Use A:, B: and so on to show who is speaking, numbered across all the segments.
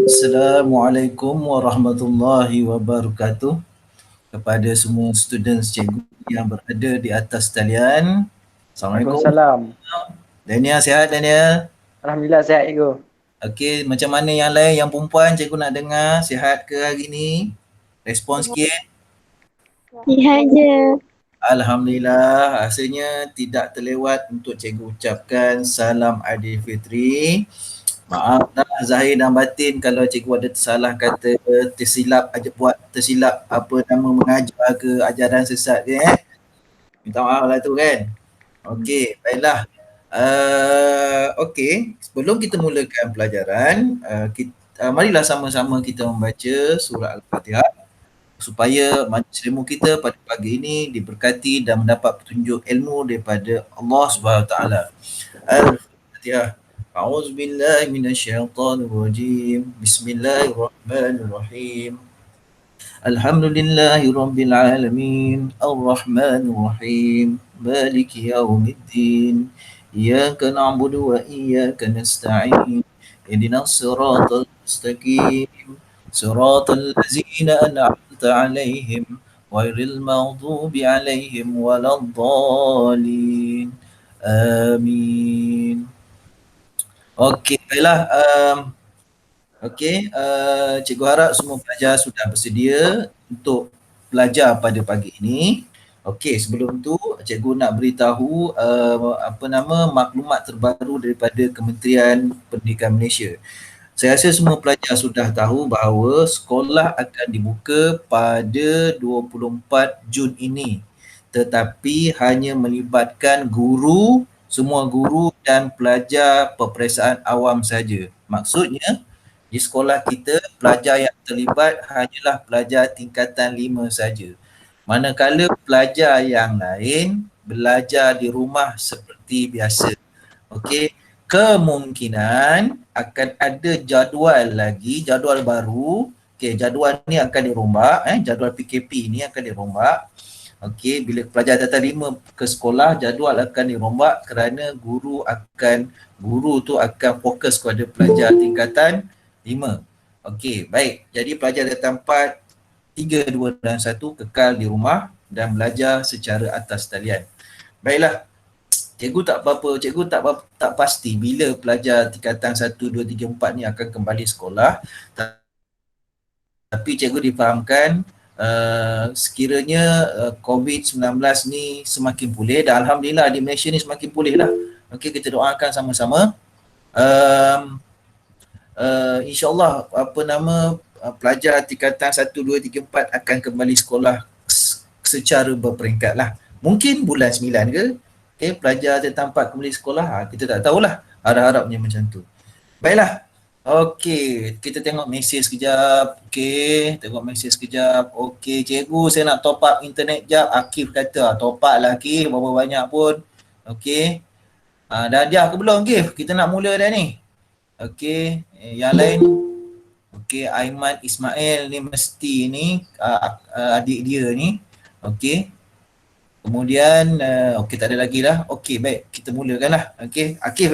A: Assalamualaikum warahmatullahi wabarakatuh kepada semua students cikgu yang berada di atas talian. Assalamualaikum.
B: Waalaikumsalam.
A: Daniel, sihat Daniel?
B: Alhamdulillah sihat cikgu.
A: Okey, macam mana yang lain, yang perempuan cikgu nak dengar, sihat ke hari ni? Respon sikit.
C: Sihat je.
A: Alhamdulillah, rasanya tidak terlewat untuk cikgu ucapkan salam Aidilfitri. Maaf lah zahir dan batin kalau cikgu ada tersalah kata, tersilap tersilap apa nama mengajar ke ajaran sesat ke Minta maaf lah tu kan. Okey, baiklah. Okey, sebelum kita mulakan pelajaran, marilah sama-sama kita membaca surah Al-Fatihah supaya majlis ilmu kita pada pagi ini diberkati dan mendapat petunjuk ilmu daripada Allah Subhanahu Wa Taala. Al-Fatihah. A'udzu billahi minasyaitonir rajim. Bismillahirrahmanirrahim. Alhamdulillahi rabbil alamin. Ar-Rahmanir Rahim. Maliki yaumiddin. Iyyaka na'budu wa iyyaka nasta'in. Ihdinas siratal mustaqim. Siratal ladzina an'amta 'alaihim ghairil maghdubi 'alaihim waladdallin. Amin. Okey, baiklah. Cikgu harap semua pelajar sudah bersedia untuk belajar pada pagi ini. Okey, sebelum tu cikgu nak beritahu maklumat terbaru daripada Kementerian Pendidikan Malaysia. Saya rasa semua pelajar sudah tahu bahawa sekolah akan dibuka pada 24 Jun ini. Tetapi hanya melibatkan guru, semua guru dan pelajar peperiksaan awam saja. Maksudnya di sekolah kita pelajar yang terlibat hanyalah pelajar tingkatan 5 saja. Manakala pelajar yang lain belajar di rumah seperti biasa. Okey, kemungkinan akan ada jadual baru. Okey, jadual ni akan dirombak, jadual PKP ni akan dirombak. Okey, bila pelajar tingkatan 5 ke sekolah, jadual akan dirombak kerana guru tu akan fokus kepada pelajar tingkatan 5. Okey, baik. Jadi pelajar tingkatan 4, 3, 2 dan 1 kekal di rumah dan belajar secara atas talian. Baiklah. Cikgu tak pasti bila pelajar tingkatan 1, 2, 3, 4 ni akan kembali sekolah. Tapi cikgu difahamkan sekiranya COVID-19 ni semakin pulih dan Alhamdulillah di Malaysia ni semakin pulih lah. Okey, kita doakan sama-sama. InsyaAllah pelajar tingkatan 1, 2, 3, 4 akan kembali sekolah secara berperingkat lah. Mungkin bulan 9 ke, pelajar tingkatan 4 kembali sekolah, kita tak tahulah, harap-harapnya macam tu. Baiklah, okey, kita tengok mesej sekejap. Okey, cikgu saya nak top up internet jap. Akif kata, top up lah Akif, berapa banyak pun. Okey, dah hadiah ke belum Akif? Kita nak mula dah ni. Okey, yang lain. Okey, Aiman Ismail ni mesti ni adik dia ni. Okey. Kemudian okey, tak ada lagi dah. Okey, baik, kita mulakan lah. Okey, Akif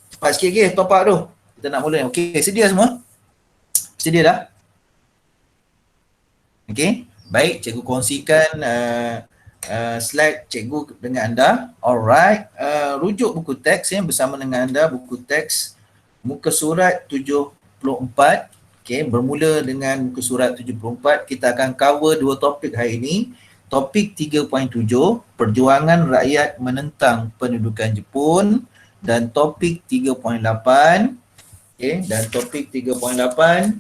A: cepat sikit Akif, top up tu. Kita nak mula. Okey, sedia semua? Sedia dah? Okey, baik, cikgu kongsikan slide cikgu dengan anda. Alright, rujuk buku teks bersama dengan anda, buku teks muka surat 74. Okey, bermula dengan muka surat 74. Kita akan cover dua topik hari ini. Topik 3.7, perjuangan rakyat menentang pendudukan Jepun, dan topik 3.8, dan topik 3.8,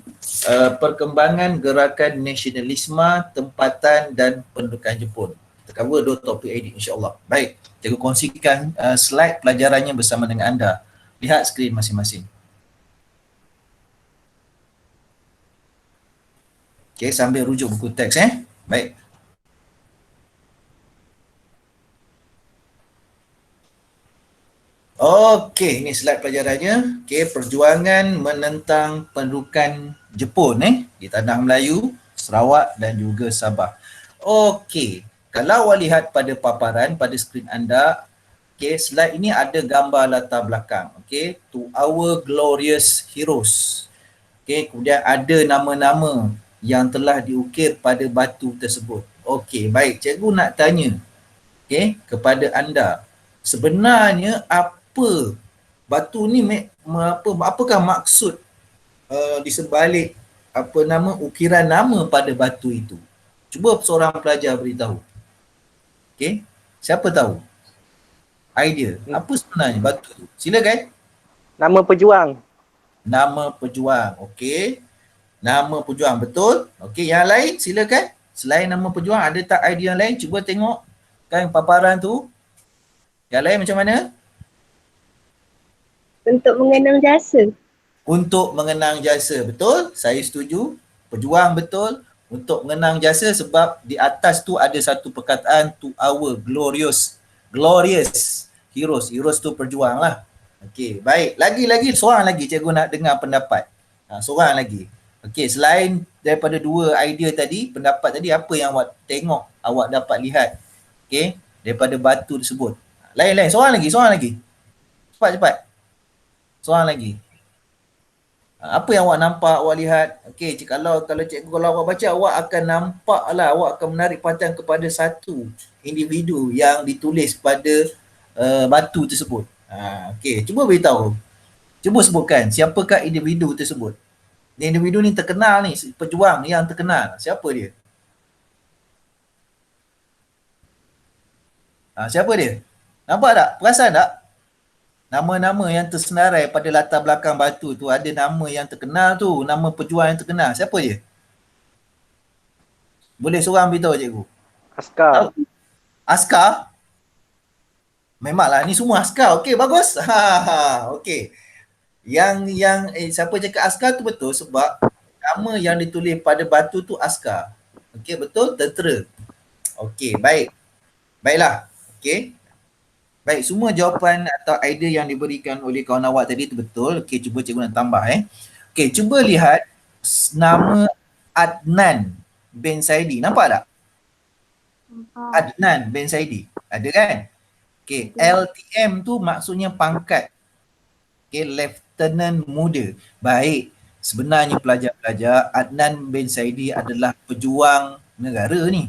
A: perkembangan gerakan nasionalisme, tempatan dan pendudukan Jepun. Kita cover dua topik ini insya-Allah. Baik, cikgu kongsikan slide pelajarannya bersama dengan anda. Lihat skrin masing-masing. Okey, sambil rujuk buku teks Baik. Okey, ini slide pelajarannya. Okey, perjuangan menentang pendudukan Jepun di tanah Melayu, Sarawak dan juga Sabah. Okey, kalau awak lihat pada paparan pada skrin anda, okey, slide ini ada gambar latar belakang. Okey, to our glorious heroes. Okey, kemudian ada nama-nama yang telah diukir pada batu tersebut. Okey, baik. Cikgu nak tanya, okey, kepada anda. Sebenarnya apa batu ni apakah maksud di sebalik ukiran nama pada batu itu? Cuba seorang pelajar beritahu. Okey, siapa tahu? Idea. Apa sebenarnya batu tu? Silakan.
B: Nama pejuang.
A: Nama pejuang. Okey. Nama pejuang, betul. Okey, yang lain silakan. Selain nama pejuang, ada tak idea yang lain? Cuba tengok kan paparan tu. Yang lain macam mana?
C: Untuk mengenang jasa.
A: Untuk mengenang jasa, betul. Saya setuju. Pejuang, betul. Untuk mengenang jasa sebab di atas tu ada satu perkataan to our glorious heroes. Heroes tu perjuang lah. Okey, baik. Lagi-lagi seorang lagi cikgu nak dengar pendapat. Seorang lagi. Okey, selain daripada dua idea tadi, pendapat tadi apa yang awak tengok, awak dapat lihat. Okey, daripada batu tersebut. Lain-lain, seorang lagi. Cepat. Seorang lagi. Apa yang awak nampak, awak lihat? Okey, kalau cikgu, kalau awak baca, awak akan nampak lah, awak akan menarik perhatian kepada satu individu yang ditulis pada batu tersebut. Okey, cuba beritahu. Cuba sebutkan siapakah individu tersebut. Individu ni terkenal ni, pejuang yang terkenal. Siapa dia? Siapa dia? Nampak tak? Perasan tak? Nama-nama yang tersenarai pada latar belakang batu tu ada nama yang terkenal tu, nama pejuang yang terkenal. Siapa dia? Boleh seorang beritahu cikgu?
B: Askar.
A: Askar? Memanglah ni semua askar. Okey, bagus. Okey. Yang siapa cakap askar tu betul sebab nama yang ditulis pada batu tu askar. Okey, betul? Tentera. Okey, baik. Baiklah. Okey. Baik, semua jawapan atau idea yang diberikan oleh kawan awak tadi itu betul. Okey, cuba cikgu nak tambah Okey, cuba lihat nama Adnan bin Saidi. Nampak tak? Adnan bin Saidi. Ada kan? Okey, LTM tu maksudnya pangkat. Okey, Lieutenant Muda. Baik, sebenarnya pelajar-pelajar, Adnan bin Saidi adalah pejuang negara ni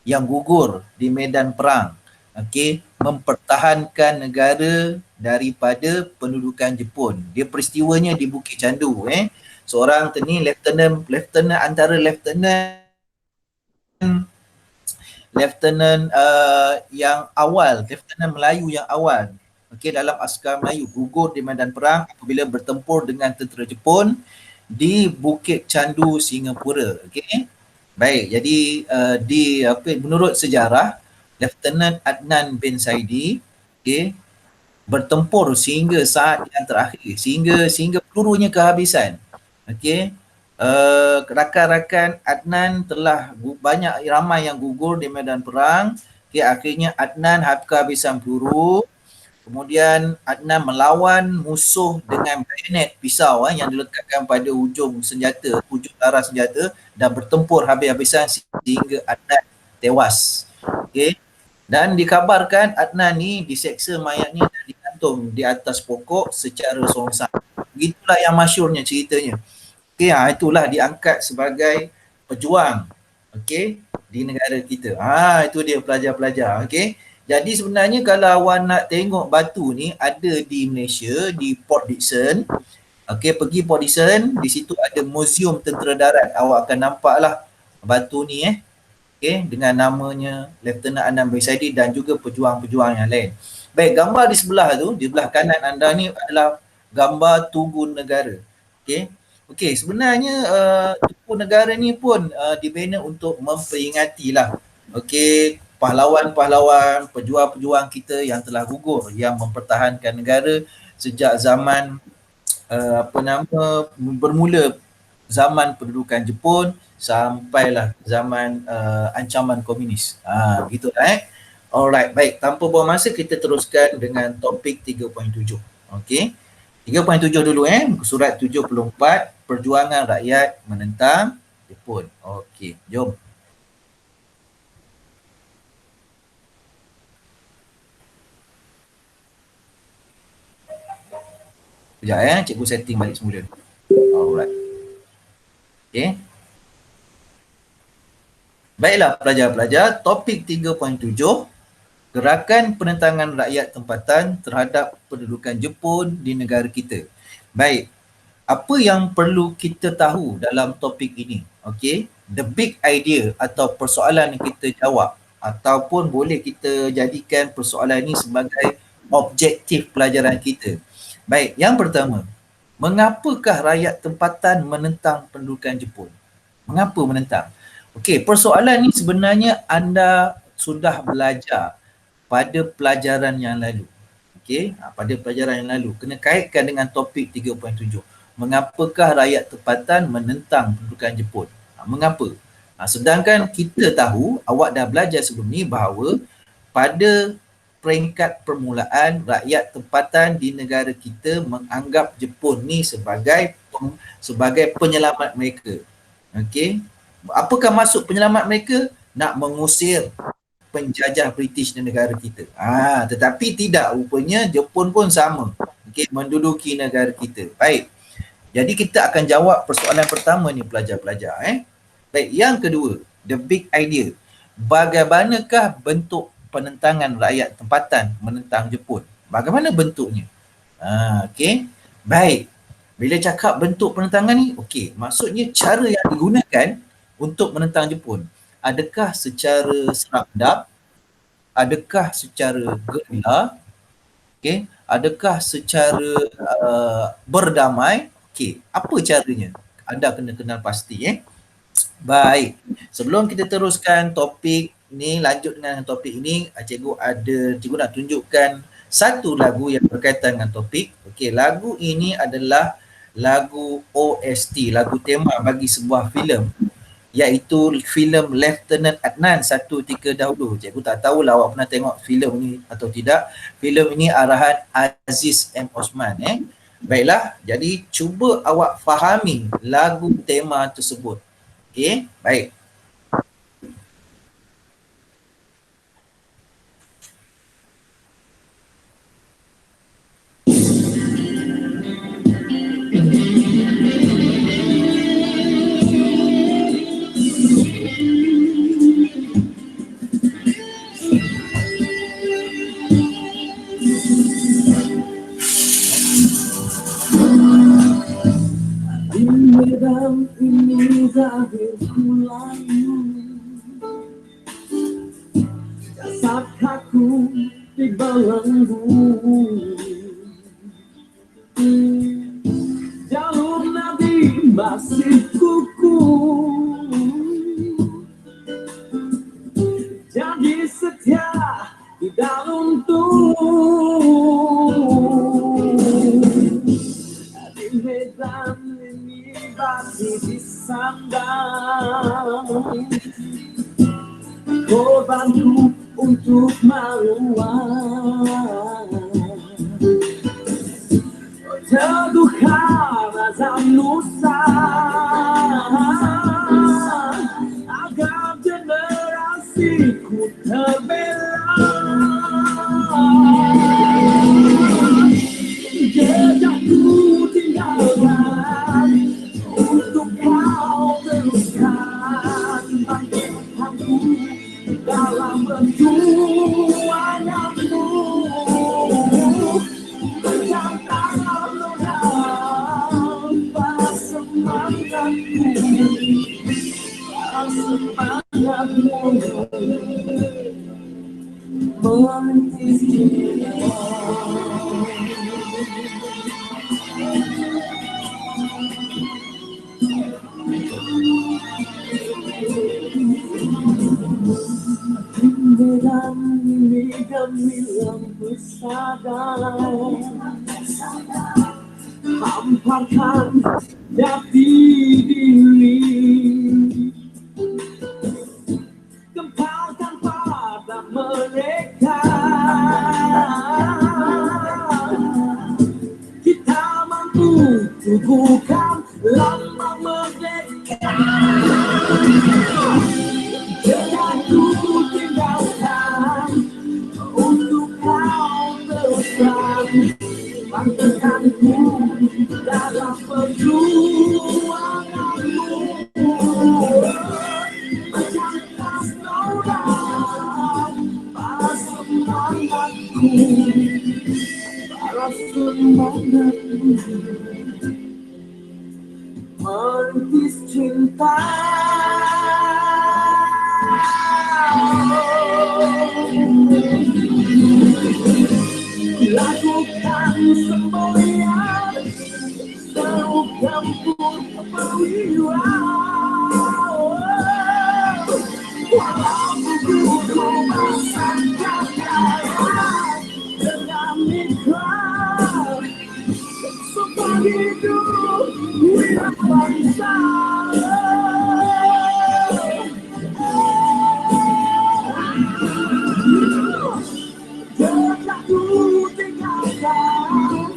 A: yang gugur di medan perang. Okey, mempertahankan negara daripada pendudukan Jepun. Dia peristiwanya di Bukit Candu Seorang ni lieutenant antara lieutenant yang awal, lieutenant Melayu yang awal. Okey, dalam askar Melayu gugur di medan perang apabila bertempur dengan tentera Jepun di Bukit Candu, Singapura. Okey. Baik, jadi menurut sejarah Lieutenant Adnan bin Saidi bertempur sehingga saat yang terakhir, sehingga pelurunya kehabisan. Okey. Rakan-rakan Adnan telah ramai yang gugur di medan perang. Okey, akhirnya Adnan kehabisan peluru. Kemudian Adnan melawan musuh dengan bayonet pisau yang dilekatkan pada ujung arah senjata dan bertempur habis-habisan sehingga Adnan tewas. Okey. Dan dikabarkan Adnan ni diseksa mayatnya dan digantung di atas pokok secara seorang. Begitulah yang masyhurnya ceritanya. Okey, itulah diangkat sebagai pejuang. Okey, di negara kita. Itu dia pelajar-pelajar. Okey. Jadi sebenarnya kalau awak nak tengok batu ni ada di Malaysia, di Port Dickson. Okey, pergi Port Dickson, di situ ada Museum Tentera Darat. Awak akan nampaklah batu ni Okey, dengan namanya Lieutenant Adnan bin Saidi dan juga pejuang-pejuang yang lain. Baik, gambar di sebelah tu, di belah kanan anda ni adalah gambar Tugu Negara. Okey. Okey, sebenarnya Tugu Negara ni pun dibina untuk memperingatilah pahlawan-pahlawan, pejuang-pejuang kita yang telah gugur, yang mempertahankan negara sejak zaman bermula zaman pendudukan Jepun sampailah zaman ancaman komunis. Begitulah Alright, baik. Tanpa buang masa kita teruskan dengan topik 3.7. Okey. 3.7 dulu surat 74, perjuangan rakyat menentang Jepun. Okey, jom. Sekejap cikgu setting balik semula. Alright. Okey. Baiklah pelajar-pelajar, topik 3.7, gerakan penentangan rakyat tempatan terhadap pendudukan Jepun di negara kita. Baik, apa yang perlu kita tahu dalam topik ini? Okey, the big idea atau persoalan yang kita jawab, ataupun boleh kita jadikan persoalan ini sebagai objektif pelajaran kita. Baik, yang pertama, mengapakah rakyat tempatan menentang pendudukan Jepun? Mengapa menentang? Okey, persoalan ni sebenarnya anda sudah belajar pada pelajaran yang lalu. Okey, pada pelajaran yang lalu. Kena kaitkan dengan topik 3.7. Mengapakah rakyat tempatan menentang pendudukan Jepun? Mengapa? Sedangkan kita tahu, awak dah belajar sebelum ni bahawa pada peringkat permulaan, rakyat tempatan di negara kita menganggap Jepun ni sebagai penyelamat mereka. Okey. Apakah maksud penyelamat mereka? Nak mengusir penjajah British di negara kita. Tetapi tidak, rupanya Jepun pun sama. Okey, menduduki negara kita. Baik. Jadi kita akan jawab persoalan pertama ni pelajar-pelajar. Baik, yang kedua, the big idea. Bagaimanakah bentuk penentangan rakyat tempatan menentang Jepun? Bagaimana bentuknya? Okey. Baik. Bila cakap bentuk penentangan ni, okey, maksudnya cara yang digunakan untuk menentang Jepun. Adakah secara serang hendap? Adakah secara gerila? Okey, adakah secara berdamai? Okey, apa caranya? Anda kena kenal pasti. Baik, sebelum kita teruskan topik ni, lanjut dengan topik ini, cikgu nak tunjukkan satu lagu yang berkaitan dengan topik. Okey, lagu ini adalah lagu OST, lagu tema bagi sebuah filem, iaitu filem Lieutenant Adnan Satu Tika Dahulu. Cikgu tak tahulah awak pernah tengok filem ni atau tidak. Filem ini arahan Aziz M. Osman. Baiklah, jadi cuba awak fahami lagu tema tersebut. Okey, baik.
D: Medan ini akhirku layu, jasad kaku di belenggu, jalur nadi masih kuku, jadi setia tidak luntur. Di medan masih disandang, korbanku untuk meluang, teduhkan azam nusa agar generasiku terbela. Jejakku tinggalkan untuk kau teruskan bangkitkanku dalam perjuanganmu. Jangan lupa semangatku, semangatmu merintis jiwa. Medan ini gemilang bersadar, hamparkan jati diri, gempalkan pada mereka. Kita mampu teguhkan lambang merdeka. Janganku tinggalkan untuk kau teruskan bangkitkanku dalam perjuanganmu. mengerti merintis cinta. Lakukan semboyan seru campur perwira. Walau buku masa kaya dengan ikhlas sebagai hidup wira bangsa. Jejak ku tinggalkan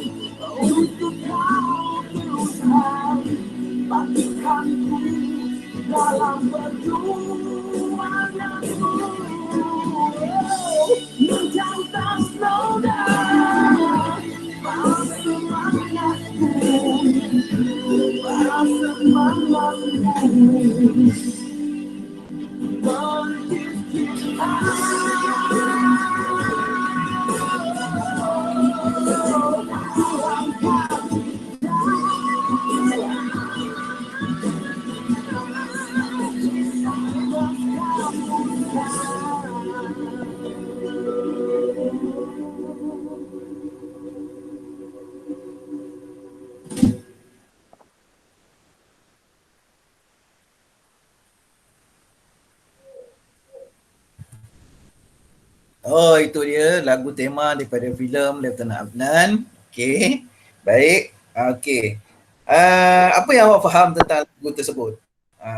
D: untuk kau teruskan bangkitkanku dalam perjuanganmu. Menjauhkan noda semangatku, semangatmu.
A: Oh, itu dia lagu tema daripada filem Lieutenant Adnan. Okey. Baik. Okey. Apa yang awak faham tentang lagu tersebut?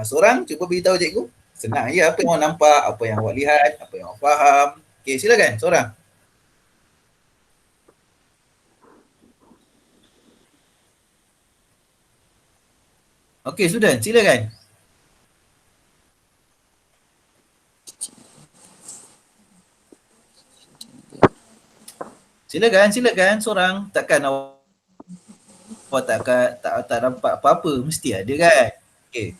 A: Seorang cuba beritahu cikgu. Senang ya, apa yang awak nampak, apa yang awak lihat, apa yang awak faham. Okey, silakan seorang. Okey, student, silakan. Silakan seorang. Takkan awak tak nampak apa-apa, mesti ada kan? Okey.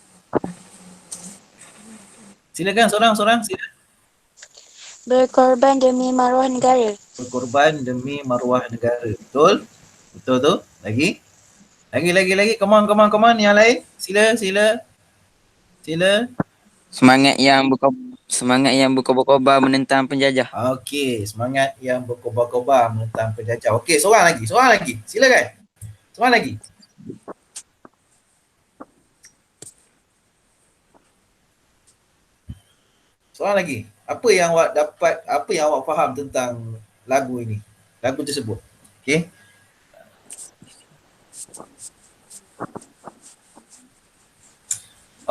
A: Silakan seorang. Silakan.
E: Berkorban demi maruah negara.
A: Berkorban demi maruah negara. Betul? Betul tu? Lagi? Come on. Yang lain? Sila.
F: Semangat yang berkobar-kobar menentang penjajah.
A: Okey, semangat yang berkobar-kobar menentang penjajah. Okey, seorang lagi. Silakan. Seorang lagi. Seorang lagi. Apa yang awak dapat, apa yang awak faham tentang lagu ini? Lagu tersebut. Okey.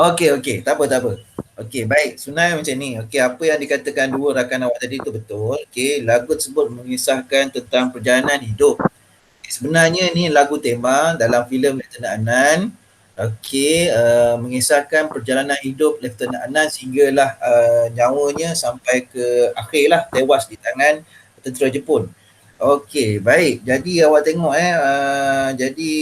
A: Okey. Tak apa. Okey, baik. Sunai macam ni. Okey, apa yang dikatakan dua rakan awak tadi tu betul. Okey, lagu tersebut mengisahkan tentang perjalanan hidup. Sebenarnya ni lagu tema dalam filem Lieutenant Adnan. Okey, mengisahkan perjalanan hidup Lieutenant Adnan sehinggalah nyawanya sampai ke akhirlah tewas di tangan tentera Jepun. Okey, baik. Jadi awak tengok jadi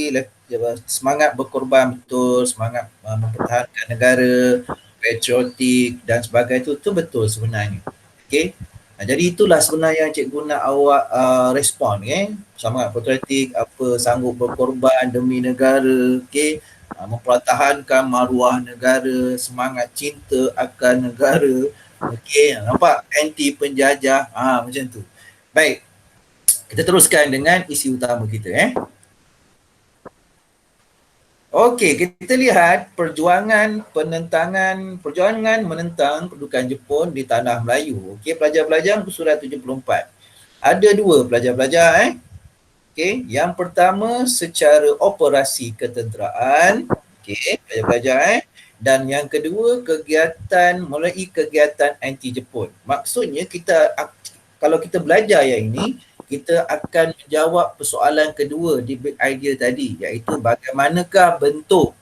A: semangat berkorban betul, semangat mempertahankan negara, patriotik dan sebagainya tu betul sebenarnya. Okey. Jadi itulah sebenarnya yang cikgu nak awak respon, semangat patriotik, apa sanggup berkorban demi negara, okey, mempertahankan maruah negara, semangat cinta akan negara, okey, nampak, anti penjajah, macam tu. Baik, kita teruskan dengan isi utama kita. Okey, kita lihat perjuangan menentang pendudukan Jepun di tanah Melayu. Okey, pelajar-pelajar muka surat 74. Ada dua pelajar-pelajar. Okey, yang pertama secara operasi ketenteraan. Okey, pelajar-pelajar. Dan yang kedua kegiatan anti Jepun. Maksudnya kalau kita belajar yang ini, kita akan menjawab persoalan kedua di big idea tadi, iaitu bagaimanakah bentuk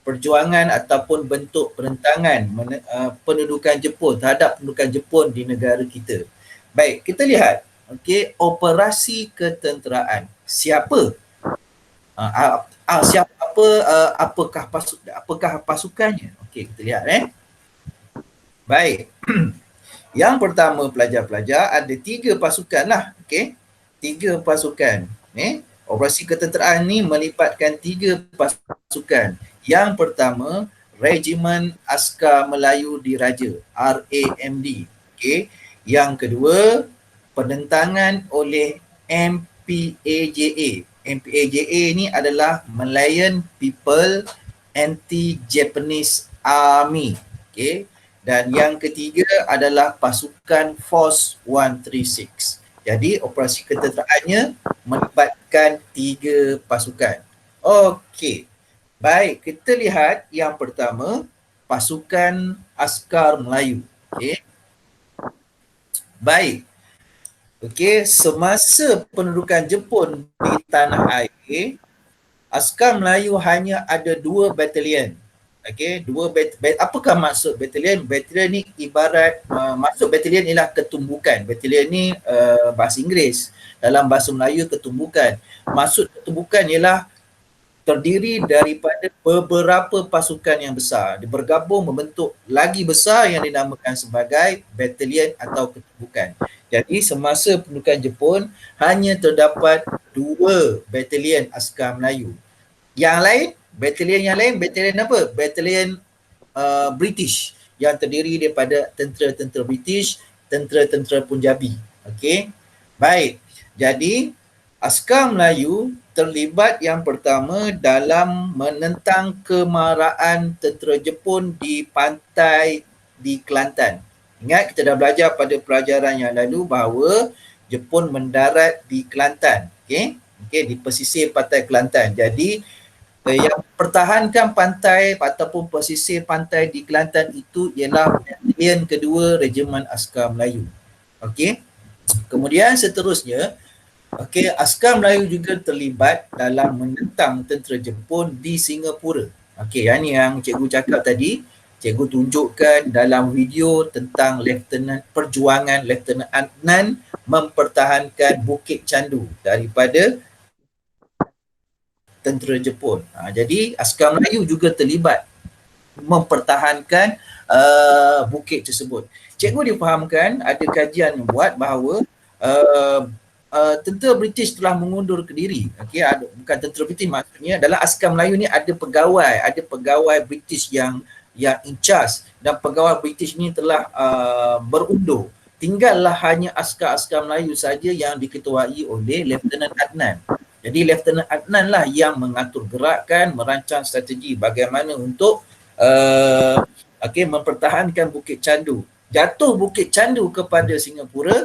A: perjuangan ataupun bentuk penentangan pendudukan Jepun terhadap pendudukan Jepun di negara kita. Baik, kita lihat operasi ketenteraan. Siapa? Apakah pasukannya? Okey, kita lihat Baik. Yang pertama pelajar-pelajar ada 3 pasukan lah. Okey. 3 pasukan. Operasi ketenteraan ni melibatkan 3 pasukan. Yang pertama, Regimen Askar Melayu Diraja, RAMD. Okey. Yang kedua, penentangan oleh MPAJA. MPAJA ni adalah Malayan People Anti-Japanese Army. Okey. Dan yang ketiga adalah pasukan Force 136. Jadi operasi ketenteraannya melibatkan 3 pasukan. Okey. Baik, kita lihat yang pertama, pasukan Askar Melayu. Okey. Baik. Okey, semasa pendudukan Jepun di tanah air, Askar Melayu hanya ada 2 batalion. Okey, apakah maksud batalion? Batalion ni ibarat maksud batalion ialah ketumbukan. Batalion ni bahasa Inggeris. Dalam bahasa Melayu ketumbukan. Maksud ketumbukan ialah terdiri daripada beberapa pasukan yang besar. Dia bergabung membentuk lagi besar yang dinamakan sebagai batalion atau ketumbukan. Jadi semasa pendudukan Jepun hanya terdapat 2 batalion Askar Melayu. Yang lain, batalion apa? Batalion British yang terdiri daripada tentera-tentera British, tentera-tentera Punjabi. Okey. Baik. Jadi Askar Melayu terlibat yang pertama dalam menentang kemarahan tentera Jepun di pantai di Kelantan. Ingat kita dah belajar pada pelajaran yang lalu bahawa Jepun mendarat di Kelantan. Okey, di pesisir pantai Kelantan. Jadi yang pertahankan pantai ataupun pesisir pantai di Kelantan itu ialah batalion kedua Regimen Askar Melayu. Okey. Kemudian seterusnya, Askar Melayu juga terlibat dalam menentang tentera Jepun di Singapura. Yang ni yang cikgu cakap tadi, cikgu tunjukkan dalam video tentang perjuangan Lieutenant Adnan mempertahankan Bukit Candu daripada tentera Jepun. Jadi Askar Melayu juga terlibat mempertahankan bukit tersebut. Cikgu difahamkan ada kajian yang buat bahawa tentera British telah mengundur ke diri. Bukan tentera British, maksudnya dalam Askar Melayu ni ada pegawai British yang in charge, dan pegawai British ni telah berundur. Tinggallah hanya askar-askar Melayu saja yang diketuai oleh Lieutenant Adnan. Jadi Lieutenant Adnan lah yang mengatur gerakan, merancang strategi bagaimana untuk mempertahankan Bukit Candu. Jatuh Bukit Candu kepada Singapura,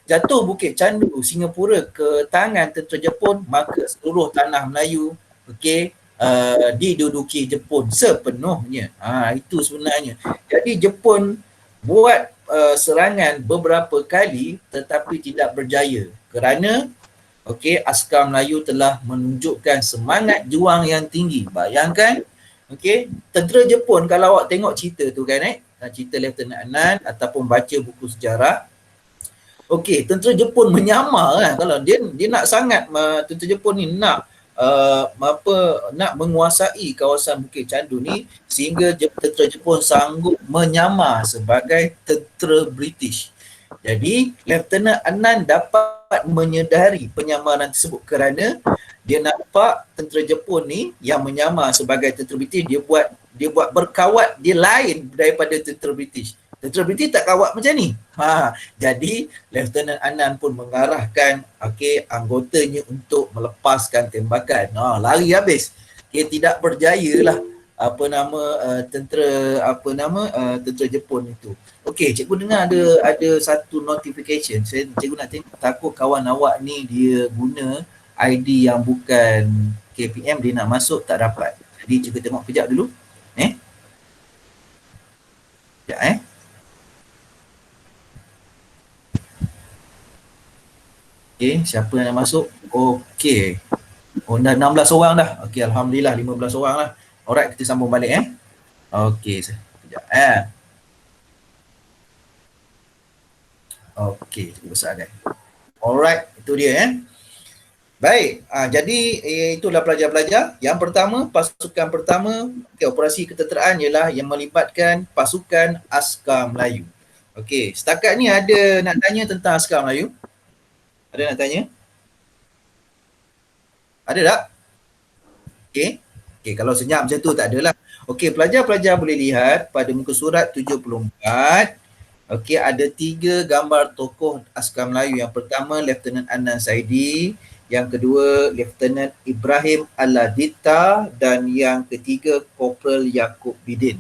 A: jatuh Bukit Candu Singapura ke tangan tentera Jepun, maka seluruh tanah Melayu diduduki Jepun sepenuhnya. Itu sebenarnya. Jadi Jepun buat serangan beberapa kali tetapi tidak berjaya kerana askar Melayu telah menunjukkan semangat juang yang tinggi. Bayangkan, tentera Jepun, kalau awak tengok cerita tu kan, cerita Lieutenant Adnan ataupun baca buku sejarah, tentera Jepun menyamar kan, kalau dia nak sangat, tentera Jepun ni nak menguasai kawasan Bukit Candu ni sehingga tentera Jepun sanggup menyamar sebagai tentera British. Jadi Lieutenant Adnan dapat menyedari penyamaran tersebut kerana dia nampak tentera Jepun ni yang menyamar sebagai tentera British, dia buat berkawat dia lain daripada tentera British. Tentera British tak kawat macam ni. Jadi Lieutenant Adnan pun mengarahkan anggotanya untuk melepaskan tembakan. Lari habis. Tidak berjayalah tentera Jepun itu. Cikgu dengar ada satu notification. Cikgu nak tengok, takut kawan awak ni dia guna ID yang bukan KPM, dia nak masuk tak dapat. Jadi cikgu tengok kejap dulu. Sekejap siapa yang nak masuk? Dah 16 orang dah. Alhamdulillah 15 orang lah. Alright, kita sambung balik sekejap cikgu besarkan. Alright, itu dia Baik, jadi itulah pelajar-pelajar. Yang pertama, pasukan pertama, operasi ketenteraan ialah yang melibatkan pasukan Askar Melayu. Setakat ni ada nak tanya tentang Askar Melayu? Ada nak tanya? Ada tak? Okey. Okey, kalau senyap macam tu tak adalah. Okey, pelajar-pelajar boleh lihat pada muka surat 74. Okey, ada 3 gambar tokoh askar Melayu. Yang pertama Lieutenant Adnan Saidi, yang kedua Lieutenant Ibrahim Aladita dan yang ketiga Corporal Yaakob Bidin.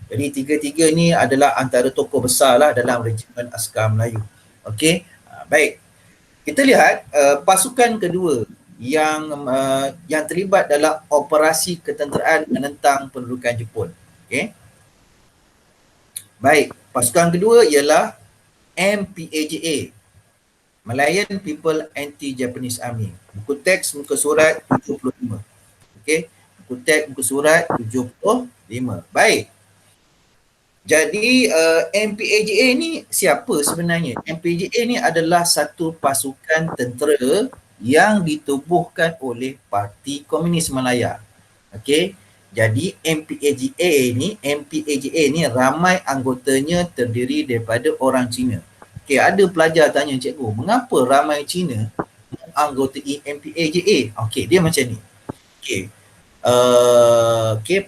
A: Jadi tiga-tiga ni adalah antara tokoh besar lah dalam Regimen Askar Melayu. Okey, baik. Kita lihat pasukan kedua yang terlibat dalam operasi ketenteraan menentang pendudukan Jepun. Okey. Baik, pasukan kedua ialah MPAJA, Malayan People Anti-Japanese Army. Buku teks muka surat 75. Okey, buku teks muka surat 75. Baik. Jadi MPAJA ni siapa sebenarnya? MPAJA ni adalah satu pasukan tentera yang ditubuhkan oleh Parti Komunis Malaya. Okey. Jadi MPAJA ni ramai anggotanya terdiri daripada orang Cina. Okey, ada pelajar tanya cikgu, mengapa ramai Cina menganggotai MPAJA? Okey, dia macam ni. Okey.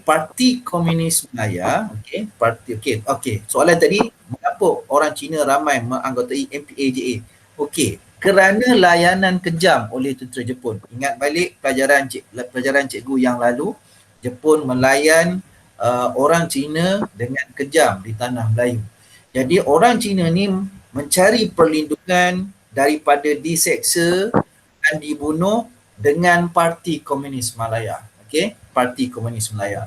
A: Parti Komunis Malaya, okey. Soalan tadi, mengapa orang Cina ramai menganggotai MPAJA? Okey, kerana layanan kejam oleh tentera Jepun. Ingat balik pelajaran cikgu yang lalu, Jepun melayan orang Cina dengan kejam di tanah Melayu. Jadi orang Cina ni mencari perlindungan daripada diseksa dan dibunuh dengan Parti Komunis Malaya. Okey, Parti Komunis Malaya.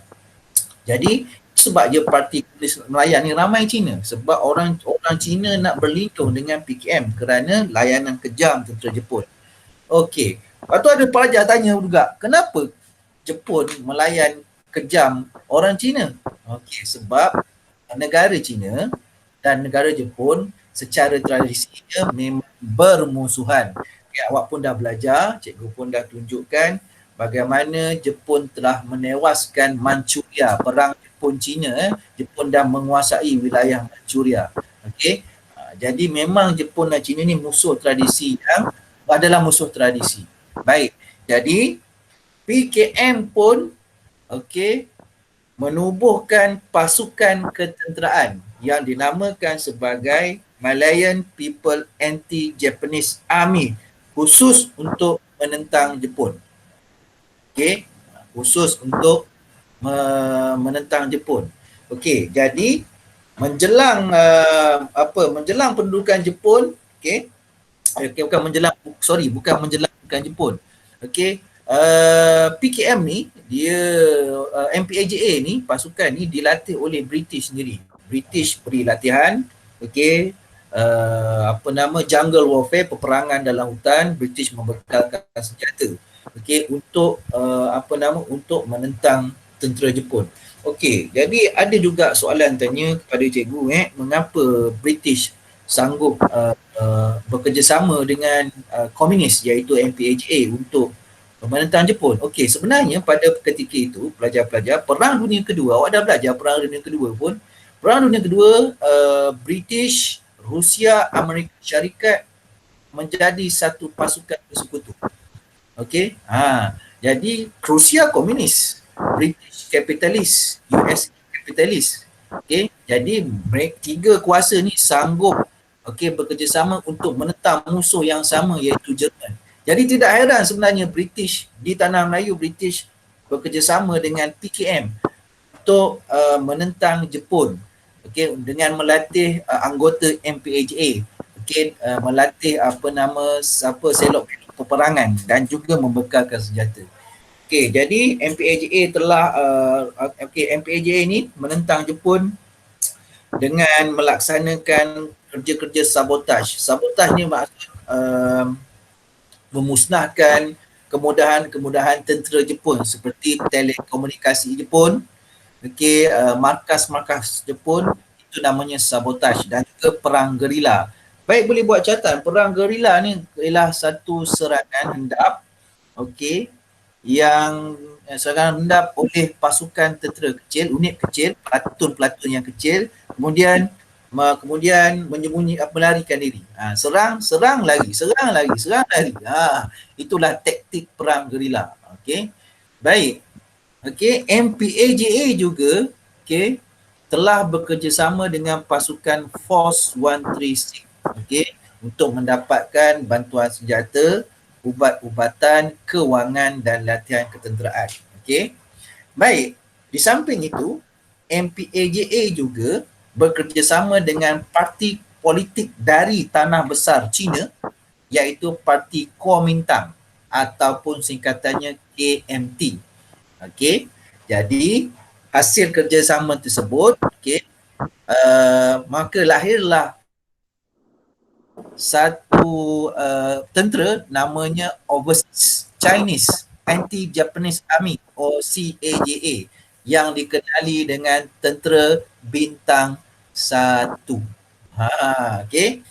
A: Jadi sebab dia Parti Komunis Malaya ni ramai Cina, sebab orang Cina nak berlindung dengan PKM kerana layanan kejam tentera Jepun. Okey. Lepas tu ada pelajar tanya juga, kenapa Jepun melayan kejam orang Cina? Okey, sebab negara Cina dan negara Jepun secara tradisinya memang bermusuhan. Okay, awak pun dah belajar, cikgu pun dah tunjukkan bagaimana Jepun telah menewaskan Manchuria, perang Jepun-Cina. Jepun dah menguasai wilayah Manchuria. Okey. Jadi memang Jepun dan Cina ni musuh tradisi yang adalah musuh tradisi. Baik. Jadi PKM pun menubuhkan pasukan ketenteraan yang dinamakan sebagai Malayan People Anti-Japanese Army, khusus untuk menentang Jepun. Okey, khusus untuk menentang Jepun. Okey, jadi menjelang menjelang pendudukan Jepun, bukan menjelang Jepun. Okey, PKM ni dia MPAJA ni, pasukan ni dilatih oleh British sendiri. British beri latihan, okey, jungle warfare, peperangan dalam hutan. British membekalkan senjata, okey, untuk untuk menentang tentera Jepun. Okey, jadi ada juga soalan tanya kepada cikgu, mengapa British sanggup bekerjasama dengan komunis iaitu MPAJA untuk menentang Jepun? Okey, sebenarnya pada ketika itu pelajar-pelajar Perang Dunia Kedua, awak dah belajar Perang Dunia Kedua pun. Perang Dunia Kedua, British, Rusia, Amerika Syarikat menjadi satu pasukan bersekutu. Okey. Jadi Rusia komunis, British kapitalis, US kapitalis. Okey. Jadi mereka tiga kuasa ni sanggup bekerjasama untuk menentang musuh yang sama iaitu Jerman. Jadi tidak heran sebenarnya British di tanah Melayu, British bekerjasama dengan PKM untuk menentang Jepun. Okey, dengan melatih anggota MPAJA. Okey, melatih selok peperangan dan juga membekalkan senjata. Okey, jadi MPAJA telah MPAJA ini menentang Jepun dengan melaksanakan kerja-kerja sabotaj. Sabotaj ni maksud memusnahkan kemudahan-kemudahan tentera Jepun seperti telekomunikasi Jepun, markas-markas Jepun, itu namanya sabotaj, dan juga perang gerila. Baik, boleh buat catatan, perang gerila ni ialah satu serangan hendap yang serangan hendap oleh pasukan tentera kecil, unit kecil, pelatun-pelatun yang kecil, kemudian melarikan diri. Serang lagi. Itulah taktik perang gerila. Okey. Baik. Okey, MPAJA juga okey telah bekerjasama dengan pasukan Force 136 okey untuk mendapatkan bantuan senjata, ubat-ubatan, kewangan dan latihan ketenteraan. Okey. Baik, di samping itu MPAJA juga bekerjasama dengan parti politik dari tanah besar China iaitu Parti Kuomintang ataupun singkatannya KMT. Okey. Jadi hasil kerjasama tersebut okey maka lahirlah satu tentera namanya Overseas Chinese Anti-Japanese Army (OCAJA) yang dikenali dengan Tentera Bintang 1. Okey.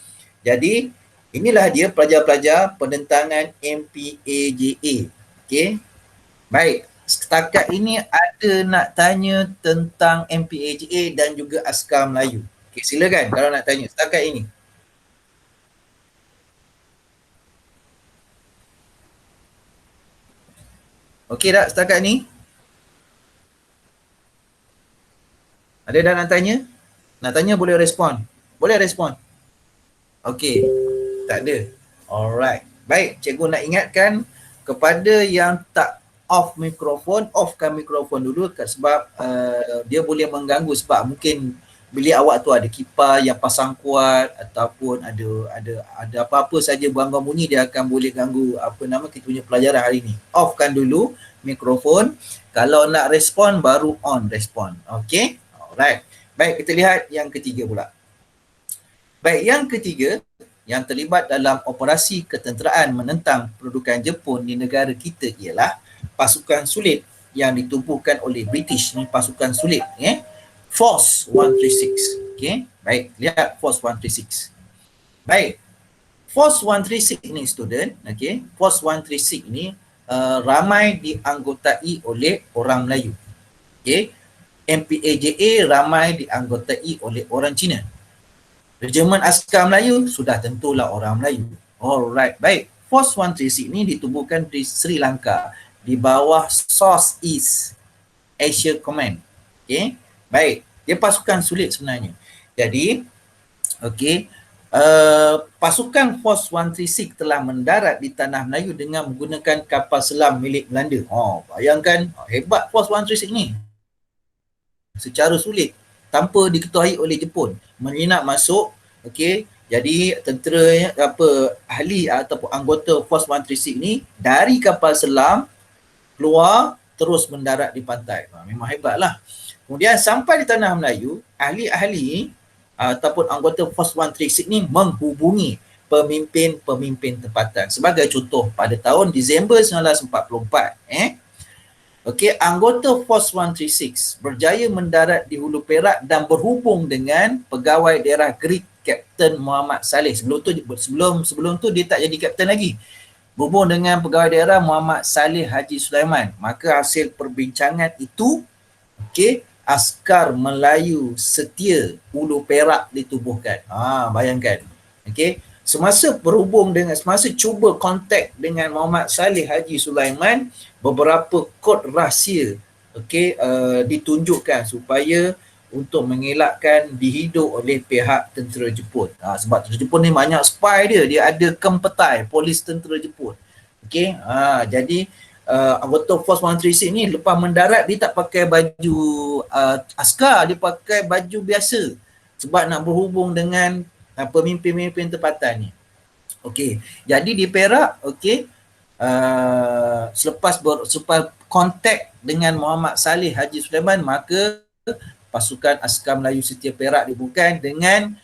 A: Jadi inilah dia pelajar-pelajar penentangan MPAJA. Okey. Baik, setakat ini ada nak tanya tentang MPAJA dan juga Askar Melayu. Okey, silakan kalau nak tanya setakat ini. Okey tak setakat ni? Ada dah nak tanya? Nak tanya boleh respon. Boleh respon. Okey, tak ada. Alright. Baik, cikgu nak ingatkan kepada yang tak offkan mikrofon dulu sebab dia boleh mengganggu sebab mungkin bilik awak tu ada kipas yang pasang kuat ataupun ada apa-apa saja gangguan bunyi, dia akan boleh ganggu kita punya pelajaran hari ni. Offkan dulu mikrofon. Kalau nak respon baru on respon. Okey? Alright. Baik, kita lihat yang ketiga pula. Baik, yang ketiga yang terlibat dalam operasi ketenteraan menentang pendudukan Jepun di negara kita ialah pasukan sulit yang ditubuhkan oleh British. Ni pasukan sulit, Force 136. Okey, baik, lihat Force 136. Baik, Force 136 ni student, okey, Force 136 ni ramai dianggotai oleh orang Melayu. Okey, MPAJA ramai dianggotai oleh orang Cina. Regimen Askar Melayu sudah tentulah orang Melayu. Alright, baik. Force 136 ni ditubuhkan di Sri Lanka di bawah Southeast Asia Command. Okey. Baik, dia pasukan sulit sebenarnya. Jadi, okey, pasukan Force 136 telah mendarat di tanah Melayu dengan menggunakan kapal selam milik Belanda. Bayangkan hebat Force 136 ni. Secara sulit tanpa diketahui oleh Jepun menyenak masuk. Okey, jadi tentera ahli ataupun anggota Force 136 ni dari kapal selam keluar terus mendarat di pantai. Memang hebatlah. Kemudian sampai di tanah Melayu, ahli-ahli ataupun anggota Force 136 ni menghubungi pemimpin-pemimpin tempatan. Sebagai contoh, pada tahun Disember 1944, okey, anggota Force 136 berjaya mendarat di Hulu Perak dan berhubung dengan pegawai daerah Greek Kapten Muhammad Saleh. Sebelum tu dia tak jadi kapten lagi. Berhubung dengan pegawai daerah Muhammad Saleh Haji Sulaiman. Maka hasil perbincangan itu, okey, Askar Melayu Setia Hulu Perak ditubuhkan. Bayangkan. Okey, semasa cuba kontak dengan Muhammad Saleh Haji Sulaiman, beberapa kod rahsia ditunjukkan supaya untuk mengelakkan dihidup oleh pihak tentera Jepun. Sebab tentera Jepun ni banyak spy dia ada kempetai polis tentera Jepun. Okey, jadi anggota Force 136 ni lepas mendarat dia tak pakai baju askar, dia pakai baju biasa sebab nak berhubung dengan pemimpin-pemimpin tempatan ni. Okey, jadi di Perak, okey, selepas kontak dengan Muhammad Saleh Haji Sulaiman, maka pasukan Askar Melayu Setia Perak dibubuhkan dengan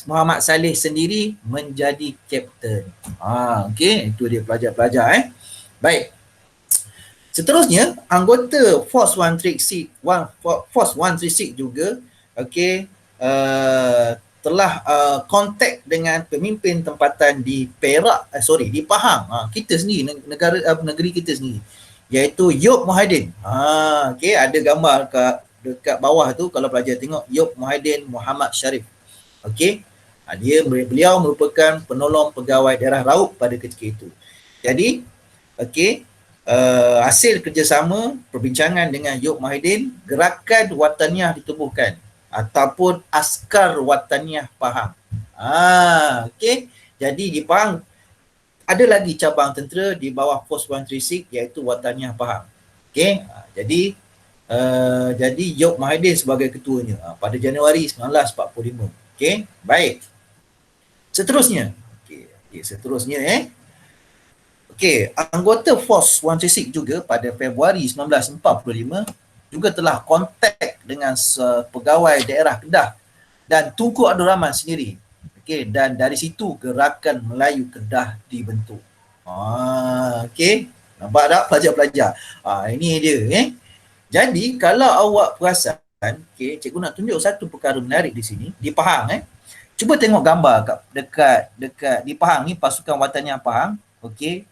A: Muhammad Saleh sendiri menjadi kapten. Okey, itu dia pelajar-pelajar. Baik. Seterusnya, anggota Force 136 juga, okey, telah kontak dengan pemimpin tempatan di Perak, di Pahang, kita sendiri, negeri kita sendiri, iaitu Yop Muhyiddin. Okey, ada gambar dekat bawah tu kalau pelajar tengok, Yop Muhyiddin Muhammad Sharif. Okey, beliau merupakan penolong pegawai daerah Raub pada ketika itu. Jadi, okey, hasil kerjasama perbincangan dengan Yok Mahidin, gerakan Wataniah ditubuhkan ataupun Askar Wataniah Pahang. Okey. Jadi di Pahang ada lagi cabang tentera di bawah Pos 136 iaitu Wataniah Pahang. Okey. Jadi Yok Mahidin sebagai ketuanya pada Januari 1945. Okey. Baik. Seterusnya. Okey, seterusnya Okey, anggota Force 136 juga pada Februari 1945 juga telah kontak dengan pegawai daerah Kedah dan Tunku Abdul Rahman sendiri. Okey, dan dari situ Gerakan Melayu Kedah dibentuk. Okey, nampak tak pelajar-pelajar? Ini dia Jadi kalau awak perasan, okey, cikgu nak tunjuk satu perkara menarik di sini, di Pahang Cuba tengok gambar dekat di Pahang ni, pasukan Wataniah Pahang, okey.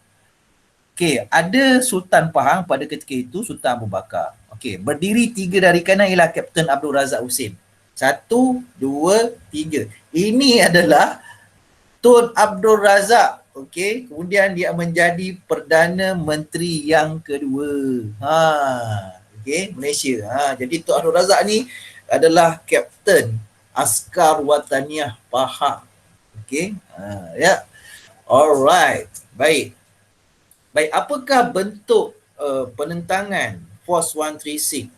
A: Okey, ada Sultan Pahang pada ketika itu, Sultan Abu Bakar. Okey, berdiri 3 dari kanan ialah Kapten Abdul Razak Husin. 1, 2, 3. Ini adalah Tun Abdul Razak. Okey, kemudian dia menjadi Perdana Menteri yang kedua. Okey, Malaysia. Jadi Tun Abdul Razak ni adalah Kapten Askar Wataniah Pahang. Okey, ya. Alright, baik. Baik, apakah bentuk penentangan Force 136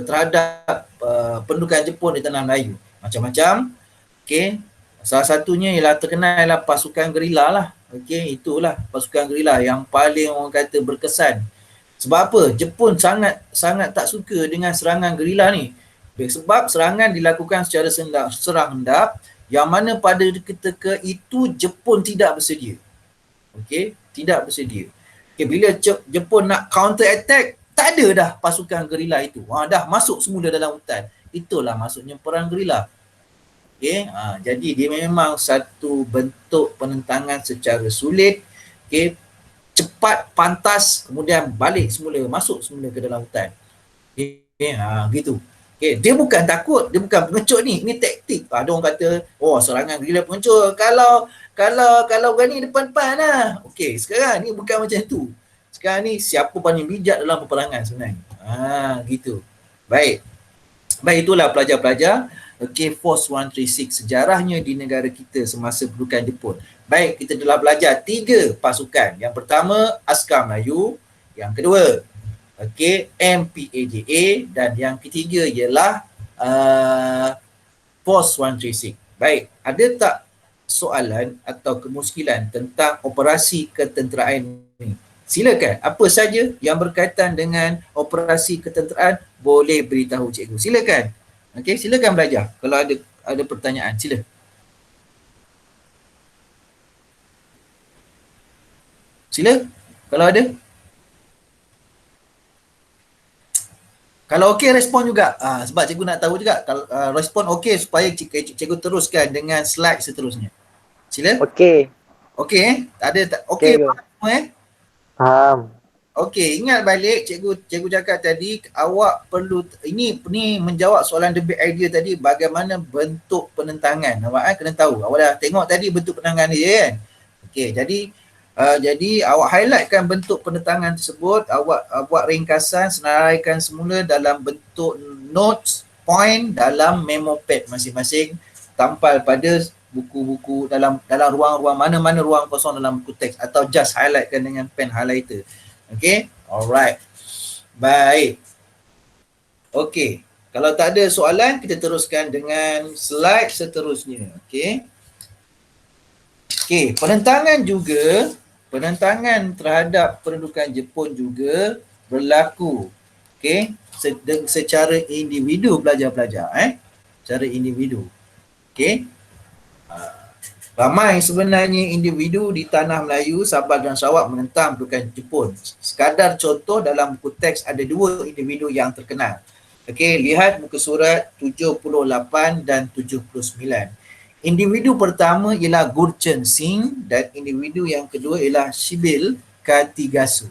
A: terhadap pendudukan Jepun di tanah Melayu? Macam-macam. Okey. Salah satunya ialah terkenal ialah pasukan gerila lah. Okey, itulah pasukan gerila yang paling orang kata berkesan. Sebab apa? Jepun sangat tak suka dengan serangan gerila ni. Sebab serangan dilakukan secara serang hendap yang mana pada ketika itu Jepun tidak bersedia. Okey, tidak bersedia. Okay, bila Jepun nak counter attack, tak ada dah pasukan gerila itu. Dah masuk semula dalam hutan. Itulah maksudnya perang gerila. Okey, jadi dia memang satu bentuk penentangan secara sulit, okey, cepat, pantas, kemudian balik semula, masuk semula ke dalam hutan. Okey, gitu. Okay, dia bukan takut, dia bukan pengecut ni, ini taktik. Ada orang kata, serangan gerila pengecut. Kalau berani depan-depan lah. Okey, sekarang ni bukan macam tu. Sekarang ni siapa paling bijak dalam peperangan sebenarnya. Gitu. Baik. Baik, itulah pelajar-pelajar. Okey, Force 136 sejarahnya di negara kita semasa pendudukan Jepun. Baik, kita telah belajar 3 pasukan. Yang pertama, Askar Melayu. Yang kedua, okey, MPAJA, dan yang ketiga ialah Force 136. Baik, ada tak soalan atau kemuskilan tentang operasi ketenteraan ini? Silakan, apa saja yang berkaitan dengan operasi ketenteraan boleh beritahu cikgu. Silakan. Okey, silakan belajar. Kalau ada pertanyaan, sila. Sila, kalau ada. Kalau okey, respon juga. Sebab cikgu nak tahu juga. Kalau respon okey supaya cikgu teruskan dengan slide seterusnya. Sila.
B: Okey.
A: Okey, ada tak? Okey,
B: Okey,
A: faham
B: Faham.
A: Okey, ingat balik cikgu cakap tadi, awak perlu ini menjawab soalan the big idea tadi, bagaimana bentuk penentangan. Awak kena tahu. Awak dah tengok tadi bentuk penentangan dia kan. Okey, jadi awak highlightkan bentuk penentangan tersebut, awak buat ringkasan, senaraikan semula dalam bentuk notes, point dalam memo pad masing-masing, tampal pada buku-buku dalam ruang-ruang mana-mana ruang kosong dalam buku teks, atau just highlightkan dengan pen highlighter. Okey, alright. Baik. Okey, kalau tak ada soalan, kita teruskan dengan slide seterusnya. Okey. Okey, penentangan terhadap pendudukan Jepun juga berlaku. Okey, secara individu pelajar-pelajar, secara individu. Okey. Ramai sebenarnya individu di tanah Melayu, Sabah dan Sarawak menentang pendudukan Jepun. Sekadar contoh, dalam buku teks ada 2 individu yang terkenal. Okey, lihat muka surat 78 dan 79. Individu pertama ialah Gurchen Singh dan individu yang kedua ialah Shibil Katigasu.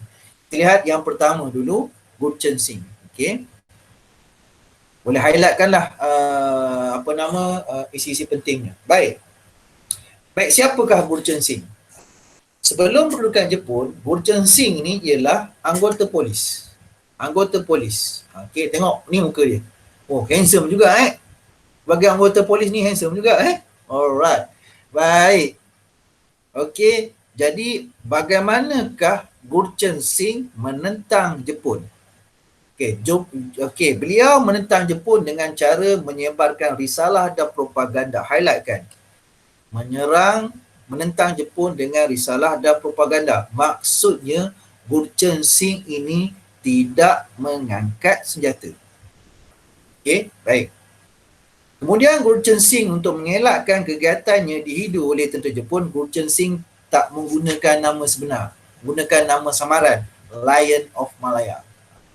A: Lihat yang pertama dulu, Gurchen Singh. Okey. Boleh highlightkanlah isi-isi pentingnya. Baik, siapakah Gurchen Singh? Sebelum pendudukan Jepun, Gurchensing ni ialah anggota polis. Anggota polis. Okey, tengok ni muka dia. Oh, handsome juga Bagi anggota polis ni handsome juga Alright. Baik. Okey, jadi bagaimanakah Gurchensing menentang Jepun? Okey, beliau menentang Jepun dengan cara menyebarkan risalah dan propaganda. Highlightkan. Menentang Jepun dengan risalah dan propaganda. Maksudnya Gurchensing ini tidak mengangkat senjata. Okey, baik. Kemudian Gurchensing untuk mengelakkan kegiatannya dihidu oleh tentera Jepun, Gurchensing tak menggunakan nama sebenar, menggunakan nama samaran, Lion of Malaya.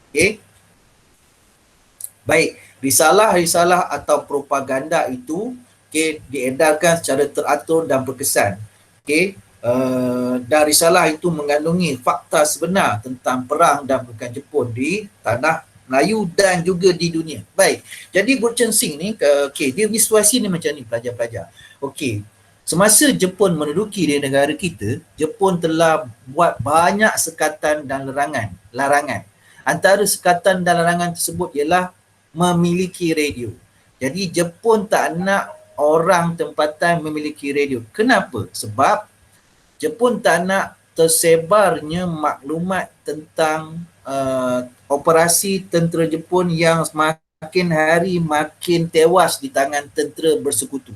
A: Okey. Baik, risalah-risalah atau propaganda itu diedarkan secara teratur dan berkesan. Dan risalah itu mengandungi fakta sebenar tentang perang dan pendudukan Jepun di tanah Melayu dan juga di dunia. Baik, jadi Gurchensing ni, dia situasi ni macam ni pelajar-pelajar. Semasa Jepun menduduki di negara kita, Jepun telah buat banyak sekatan dan larangan. Antara sekatan dan larangan tersebut ialah memiliki radio. Jadi Jepun tak nak orang tempatan memiliki radio. Kenapa? Sebab Jepun tak nak tersebarnya maklumat tentang operasi tentera Jepun yang makin hari makin tewas di tangan tentera bersekutu.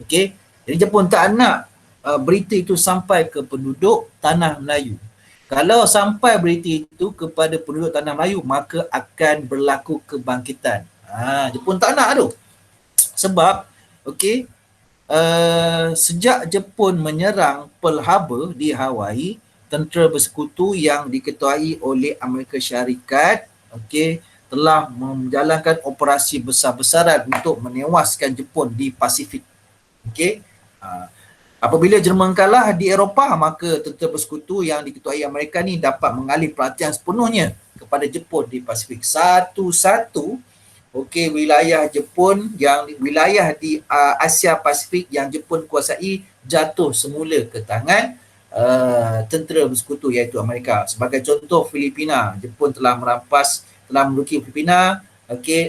A: Okey, jadi Jepun tak nak berita itu sampai ke penduduk tanah Melayu. Kalau sampai berita itu kepada penduduk tanah Melayu, maka akan berlaku kebangkitan. Jepun tak nak tu. Sebab, sejak Jepun menyerang Pearl Harbor di Hawaii, tentera bersekutu yang diketuai oleh Amerika Syarikat, telah menjalankan operasi besar-besaran untuk menewaskan Jepun di Pasifik. Apabila Jerman kalah di Eropah, maka tentera bersekutu yang diketuai Amerika ni dapat mengalih perhatian sepenuhnya kepada Jepun di Pasifik. Satu-satu wilayah Jepun, wilayah di Asia Pasifik yang Jepun kuasai jatuh semula ke tangan tentera bersekutu iaitu Amerika. Sebagai contoh, Filipina, Jepun telah menduduki Filipina,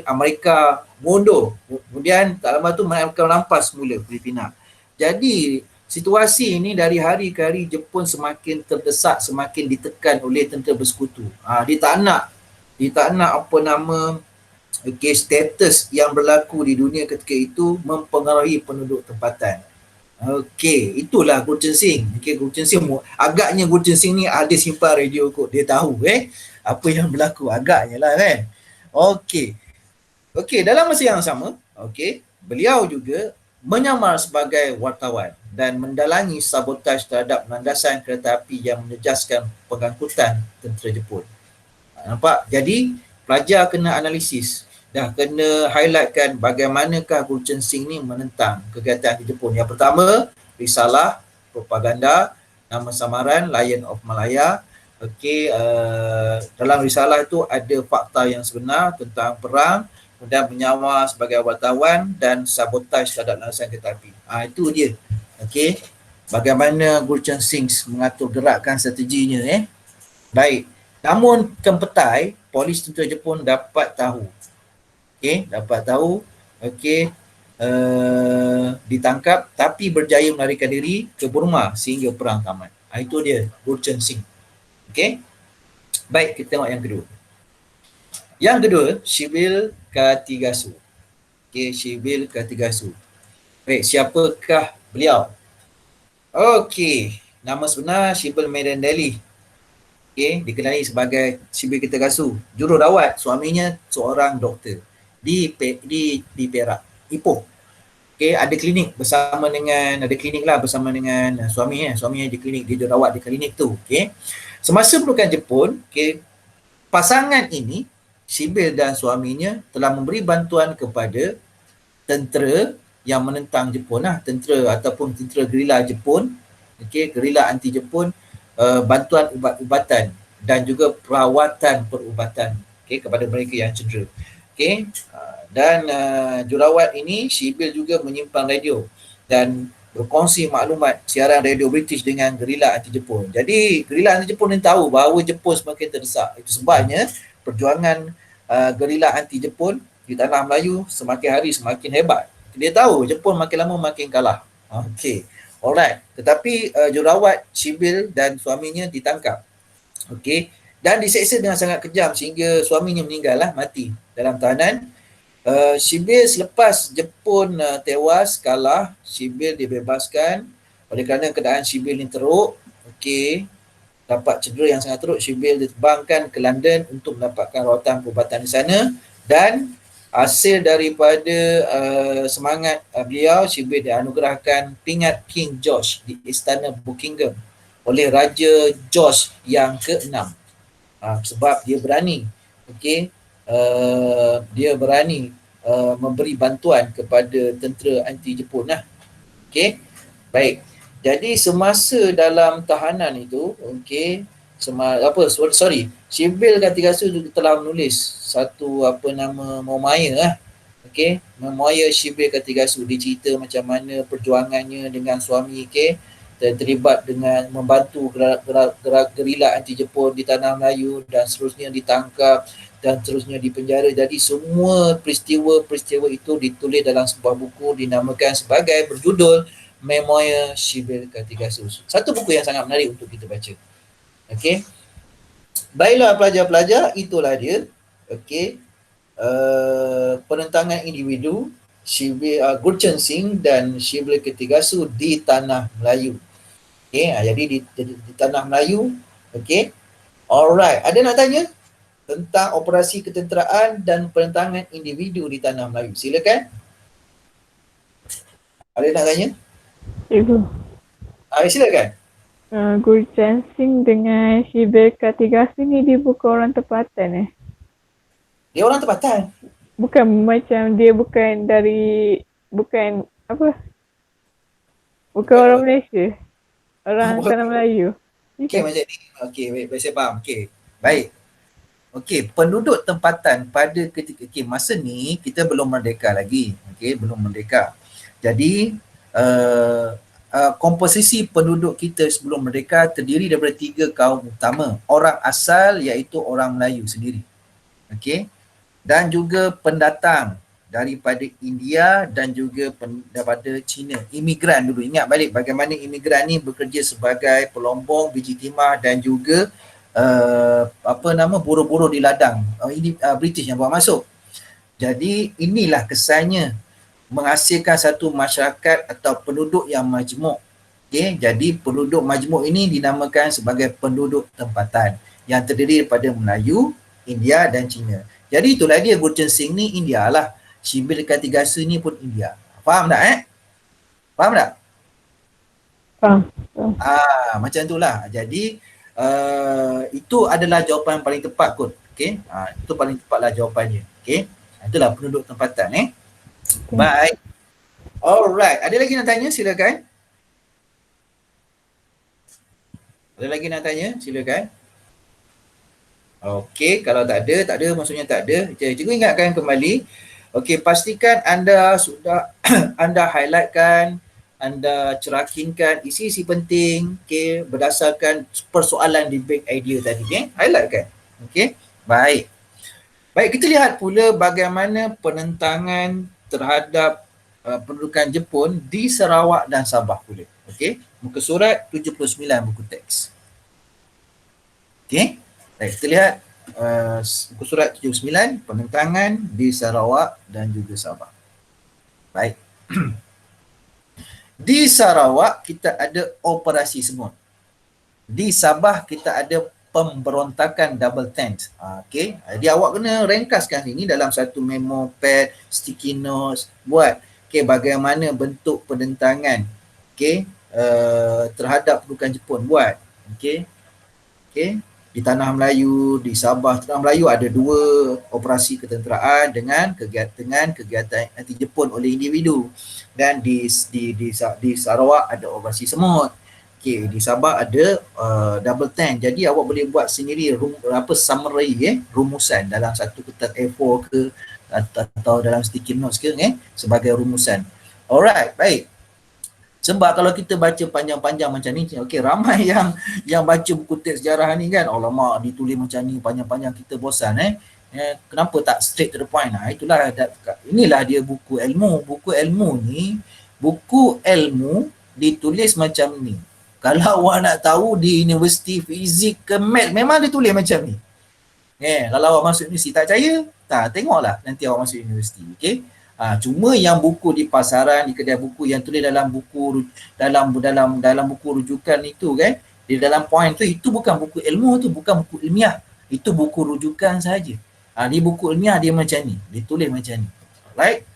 A: Amerika mundur. Kemudian tak lama tu mereka merampas semula Filipina. Jadi situasi ini dari hari ke hari Jepun semakin terdesak, semakin ditekan oleh tentera bersekutu. Dia tak nak status yang berlaku di dunia ketika itu mempengaruhi penduduk tempatan. Itulah Gurchensing. Gurchensing agaknya Gurchensing ni ada simpan radio kot. Dia tahu apa yang berlaku agaknya lah kan. Dalam masa yang sama, beliau juga menyamar sebagai wartawan dan mendalangi sabotaj terhadap landasan kereta api yang menjejaskan pengangkutan tentera Jepun. Nampak? Jadi pelajar kena analisis, dah kena highlightkan bagaimanakah Gurchensing ni menentang kegiatan di Jepun. Yang pertama, risalah, propaganda, nama samaran Lion of Malaya. Dalam risalah itu ada fakta yang sebenar tentang perang, kemudian menyamar sebagai wartawan dan sabotaj terhadap landasan kereta api. Itu dia. Bagaimana Gurchensing mengatur gerakan strateginya. Baik. Namun kempetai, polis tentera Jepun dapat tahu. Ditangkap tapi berjaya melarikan diri ke Burma sehingga perang tamat. Itu dia Gurchensing. Baik, kita tengok yang kedua. Yang kedua, Shibil Katigasu. Shibil Katigasu. Baik, siapakah beliau? Nama sebenar Shibil Medendeli. Dikenali sebagai Shibil Katigasu. Jururawat, suaminya seorang doktor di Perak, Ipoh. Ada klinik bersama dengan suaminya di klinik, dia jururawat di klinik tu. Semasa pendudukan Jepun, pasangan ini Shibil dan suaminya telah memberi bantuan kepada tentera yang menentang Jepun, tentera ataupun tentera gerila Jepun, gerila anti Jepun, bantuan ubat-ubatan dan juga perawatan perubatan kepada mereka yang cedera. Dan jurawat ini Shibil juga menyimpan radio dan berkongsi maklumat siaran radio British dengan gerila anti-Jepun. Jadi gerila anti-Jepun ni tahu bahawa Jepun semakin terdesak. Itu sebabnya perjuangan gerila anti-Jepun di tanah Melayu semakin hari semakin hebat. Dia tahu Jepun makin lama makin kalah. Okey. Alright. Tetapi jurawat Shibil dan suaminya ditangkap. Okey. Dan diseksa dengan sangat kejam sehingga suaminya meninggal mati dalam tahanan. Shibil selepas Jepun tewas, kalah, Shibil dibebaskan. Oleh kerana keadaan Shibil ni teruk, okey, dapat cedera yang sangat teruk, Shibil diterbangkan ke London untuk mendapatkan rawatan perubatan di sana, dan hasil daripada semangat beliau, Shibil dianugerahkan pingat King George di Istana Buckingham oleh Raja George yang ke-6. Sebab dia berani, okey, dia berani memberi bantuan kepada tentera anti-Jepun Okey. Baik. Jadi semasa dalam tahanan itu, okey, Shibil Kartigasu telah menulis satu memoir okey, memoir Shibil Kartigasu. Dia cerita macam mana perjuangannya dengan suami, okey, terlibat dengan membantu gerak gerila anti-Jepun di tanah Melayu dan seterusnya ditangkap dan terusnya dipenjara. Jadi semua peristiwa-peristiwa itu ditulis dalam sebuah buku dinamakan sebagai berjudul Memoir Shibil Kartigasu. Satu buku yang sangat menarik untuk kita baca. Okey. Baiklah pelajar-pelajar, itulah dia. Okey. Penentangan individu Gurchen Singh dan Shibil Kartigasu di tanah Melayu. Okey, jadi di tanah Melayu. Okey. Alright, ada nak tanya tentang operasi ketenteraan dan penentangan individu di tanah Melayu? Silakan. Ada nak tanya?
G: Ibu.
A: Silakan.
G: Gurchen Singh dengan Shibil Kartigasu ni dia bukan orang tempatan
A: Dia orang tempatan?
G: Bukan macam dia bukan orang Malaysia. Orang tanah Melayu.
A: Okey, macam ni. Okey, baik, saya faham. Okey. Baik. Okey, penduduk tempatan pada ketika masa ni kita belum merdeka lagi. Okey, belum merdeka. Jadi komposisi penduduk kita sebelum merdeka terdiri daripada 3 kaum utama. Orang asal iaitu orang Melayu sendiri. Okey. Dan juga pendatang daripada India dan juga daripada China. Imigran dulu. Ingat balik bagaimana imigran ni bekerja sebagai pelombong, biji timah dan juga buruh-buruh di ladang. Ini British yang bawa masuk. Jadi inilah kesannya menghasilkan satu masyarakat atau penduduk yang majmuk. Okay? Jadi penduduk majmuk ini dinamakan sebagai penduduk tempatan yang terdiri daripada Melayu, India dan Cina. Jadi itulah dia, Gurchen Singh ni India lah. Shibil Kartigasu ni pun India. Faham tak Faham tak?
G: Faham.
A: Macam itulah. Jadi itu adalah jawapan paling tepat kot. Okay? Itu paling tepatlah jawapannya. Okay? Itulah penduduk tempatan. Baik. Alright. Ada lagi nak tanya? Silakan. Ada lagi nak tanya? Silakan. Okey, kalau tak ada maksudnya tak ada. Cikgu ingatkan kembali. Okey, pastikan anda sudah anda highlightkan, anda cerakinkan isi-isi penting, okey, berdasarkan persoalan di bank idea tadi, highlightkan. Okey, baik. Baik, kita lihat pula bagaimana penentangan terhadap pendudukan Jepun di Sarawak dan Sabah pula. Okey, muka surat 79 buku teks. Okey. Baik, kita lihat muka surat 79, penentangan di Sarawak dan juga Sabah. Baik. Di Sarawak kita ada operasi semut. Di Sabah kita ada pemberontakan double tent. Okey. Jadi awak kena ringkaskan sini dalam satu memo pad, sticky notes, buat bagaimana bentuk penentangan terhadap pendudukan Jepun, buat. Okey. Di tanah Melayu, di Sabah, tanah Melayu ada 2 operasi ketenteraan dengan kegiatan anti-Jepun oleh individu, dan di Sarawak ada operasi semut. Okey, di Sabah ada double tent. Jadi awak boleh buat sendiri summary rumusan dalam satu kertas A4 ke atau dalam sticky notes ke sebagai rumusan. Alright, baik. Sebab kalau kita baca panjang-panjang macam ni, okey, ramai yang baca buku teks sejarah ni kan, alamak ditulis macam ni panjang-panjang, kita bosan kenapa tak straight to the point. Inilah dia buku ilmu. Buku ilmu ditulis macam ni. Kalau awak nak tahu di universiti fizik ke mat memang ditulis macam ni. Kalau awak masuk universiti tak percaya, tengoklah nanti awak masuk universiti, okey. Cuma yang buku di pasaran, di kedai buku yang tulis dalam buku dalam buku rujukan itu kan, di dalam poin tu, itu bukan buku ilmu, tu bukan buku ilmiah. Itu buku rujukan saja. Di buku ilmiah dia macam ni, ditulis macam ni. Alright?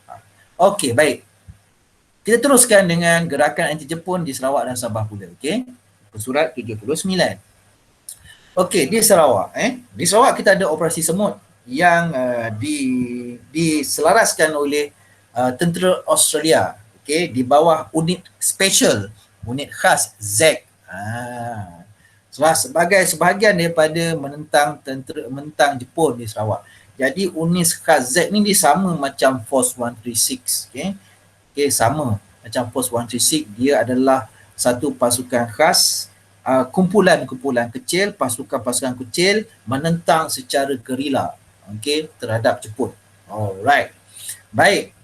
A: Okey, baik. Kita teruskan dengan gerakan anti Jepun di Sarawak dan Sabah pula, okey. Surat 79. Okey, di Sarawak di Sarawak kita ada operasi semut yang diselaraskan oleh tentera Australia, okey, di bawah unit special, unit khas Z. Sebagai sebahagian daripada menentang Jepun di Sarawak. Jadi unit khas Z ni dia sama macam Force 136, okey. Okey, sama macam Force 136, dia adalah satu pasukan khas, kumpulan-kumpulan kecil, pasukan-pasukan kecil menentang secara gerila, okey, terhadap Jepun. Alright. Baik.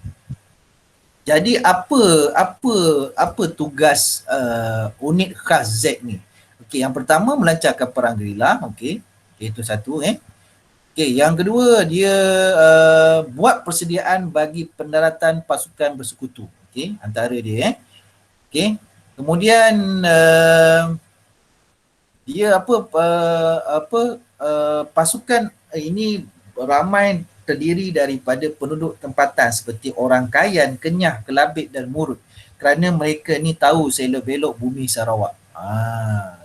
A: Jadi apa tugas unit khas Z ni? Okey, yang pertama melancarkan perang gerila, okey. Itu satu Okey, yang kedua dia buat persediaan bagi pendaratan pasukan bersekutu. Okey, antara dia Okey. Kemudian dia pasukan ini ramai terdiri daripada penduduk tempatan seperti orang Kayan, Kenyah, Kelabit dan Murut, kerana mereka ni tahu selok-belok bumi Sarawak.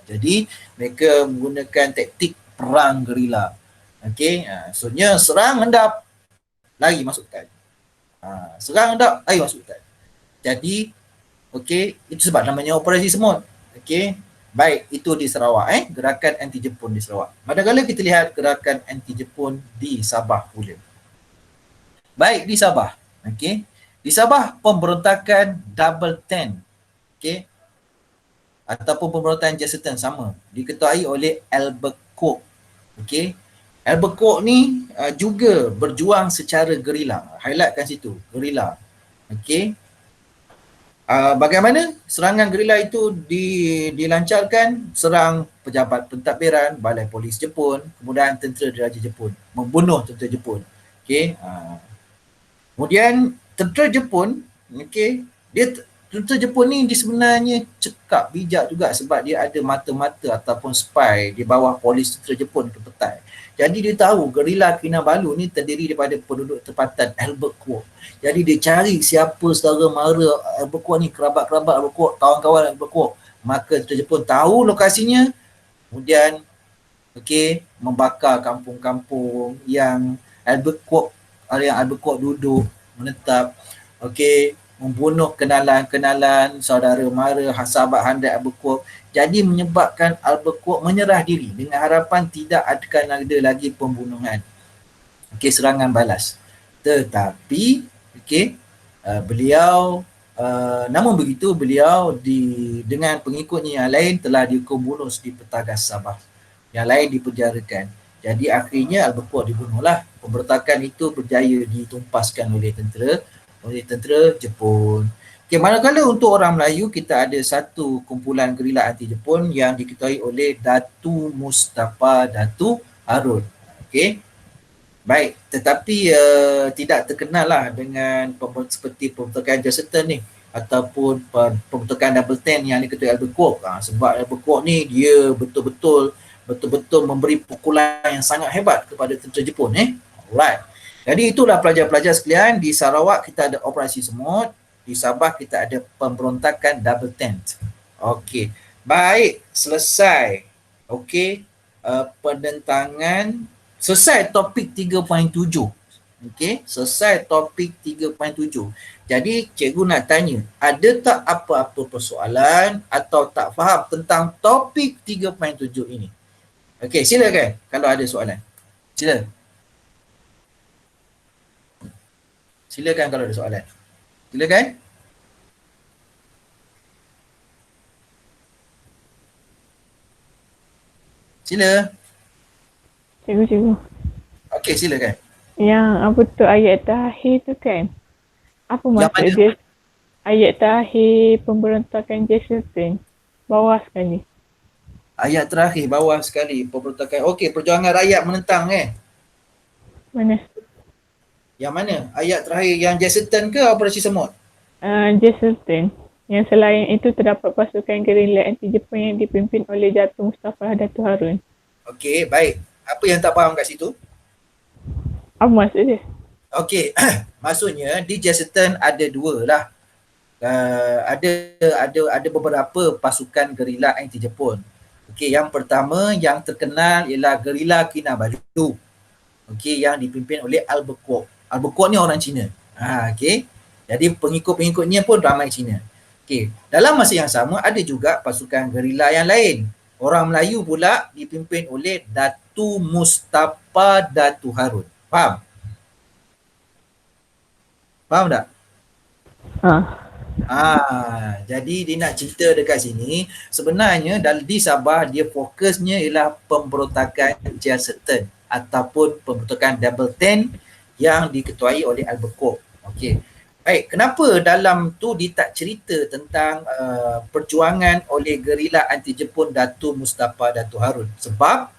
A: Jadi mereka menggunakan taktik perang gerila. Okey, maksudnya serang hendap, lari masuk hutan. Serang hendap, lari masuk hutan. Jadi okey, itu sebab namanya operasi semut. Okey. Baik, itu di Sarawak gerakan anti Jepun di Sarawak. Manakala kita lihat gerakan anti Jepun di Sabah pula. Baik, di Sabah. Okey. Di Sabah pemberontakan Double Ten. Okey. Ataupun pemberontakan Jeseton sama, diketuai oleh Albert Cook. Okey. Albert Cook ni juga berjuang secara gerila. Highlightkan situ, gerila. Okey. Bagaimana serangan gerila itu dilancarkan? Serang pejabat pentadbiran, balai polis Jepun, kemudian tentera diraja Jepun, membunuh tentera Jepun. Okey. Kemudian tentera Jepun, okey, tentera Jepun ni dia sebenarnya cekap, bijak juga sebab dia ada mata-mata ataupun spy di bawah polis tentera Jepun ke petai. Jadi dia tahu gerila Kinabalu ni terdiri daripada penduduk tempatan Albert Cook. Jadi dia cari siapa saudara mara Albert Cook ni, kerabat-kerabat Albert Cook, kawan-kawan Albert Cook. Maka tentera Jepun tahu lokasinya, kemudian okey, membakar kampung-kampung yang Albert Cook duduk, menetap. Okey, membunuh kenalan-kenalan, saudara mara, sahabat handai Albert Cook. Jadi menyebabkan Albert Cook menyerah diri dengan harapan tidak akan ada lagi pembunuhan. Okey, serangan balas. Tetapi okey, beliau namun begitu beliau dengan pengikutnya yang lain telah dihukum bunuh di Petagas Sabah. Yang lain dipenjarakan. Jadi akhirnya Albert Cook dibunuhlah. Pemberontakan itu berjaya ditumpaskan oleh tentera Jepun. Okay, manakala untuk orang Melayu, kita ada satu kumpulan gerila anti Jepun yang diketuai oleh Datu Mustafa Datu Harun. Okey. Baik, tetapi tidak terkenal lah dengan seperti pemberontakan Jeseton ni ataupun pemberontakan Double Ten yang diketuai Albert Cook. Sebab Albert Cook ni dia betul-betul memberi pukulan yang sangat hebat kepada tentera Jepun. Alright. Jadi itulah pelajar-pelajar sekalian, di Sarawak kita ada operasi semut, di Sabah kita ada pemberontakan Double Tent. Okey. Baik, selesai. Okey. Penentangan, selesai topik 3.7. Okey, selesai topik 3.7. Jadi cikgu nak tanya, ada tak apa-apa persoalan atau tak faham tentang topik 3.7 ini? Okey, silakan kalau ada soalan. Silakan kalau ada soalan. Silakan. Sila.
G: Cikgu.
A: Okey, silakan.
G: Yang apa tu ayat terakhir tu kan? Apa
A: Yang
G: maksud
A: mana?
G: dia? Ayat terakhir pemberontakan Chesterton. Bawah sekali.
A: Ayat terakhir bawah sekali, pemberontakan. Okey, perjuangan rakyat menentang
G: Mana?
A: Yang mana? Ayat terakhir yang Chesterton ke Operasi Semut?
G: Chesterton. Yang selain itu terdapat pasukan gerila anti-Jepun yang dipimpin oleh Datuk Mustafa Datuk Harun.
A: Okey, baik. Apa yang tak faham kat situ?
G: Apa maksud dia?
A: Okey, maksudnya di Chesterton ada dua lah. Ada beberapa pasukan gerila anti-Jepun. Okey, yang pertama yang terkenal ialah gerila Kinabalu. Okey, yang dipimpin oleh Albert Kwok. Albert Kwok ni orang Cina. Okey. Jadi pengikut-pengikutnya pun ramai Cina. Okey, dalam masa yang sama ada juga pasukan gerila yang lain. Orang Melayu pula dipimpin oleh Datu Mustafa Datu Harun. Faham? Faham tak? Jadi dia nak cerita dekat sini, sebenarnya di Sabah dia fokusnya ialah pemberontakan Chesterton ataupun pemberontakan Double Ten yang diketuai oleh Albert Kwok. Okey. Baik, kenapa dalam tu dia tak cerita tentang perjuangan oleh gerila anti-Jepun Datu Mustafa Datu Harun? Sebab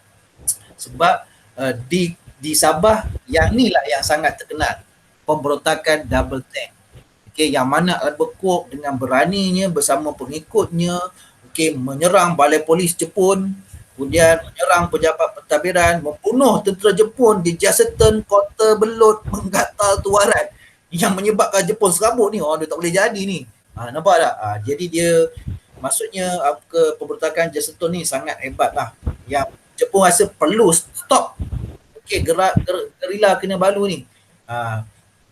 A: di Sabah yang ni lah yang sangat terkenal, pemberontakan Double Ten. Okey, yang mana Albert Kwok dengan beraninya bersama pengikutnya menyerang balai polis Jepun, kemudian menyerang pejabat pentadbiran, membunuh tentera Jepun di Chesterton, Kota Belud, menggatal Tuaran yang menyebabkan Jepun serabut ni. Dia tak boleh jadi ni. Nampak tak? Jadi dia maksudnya ke pemberontakan Chesterton ni sangat hebat lah. Yang Jepun rasa perlu stop gerila Kinabalu ni.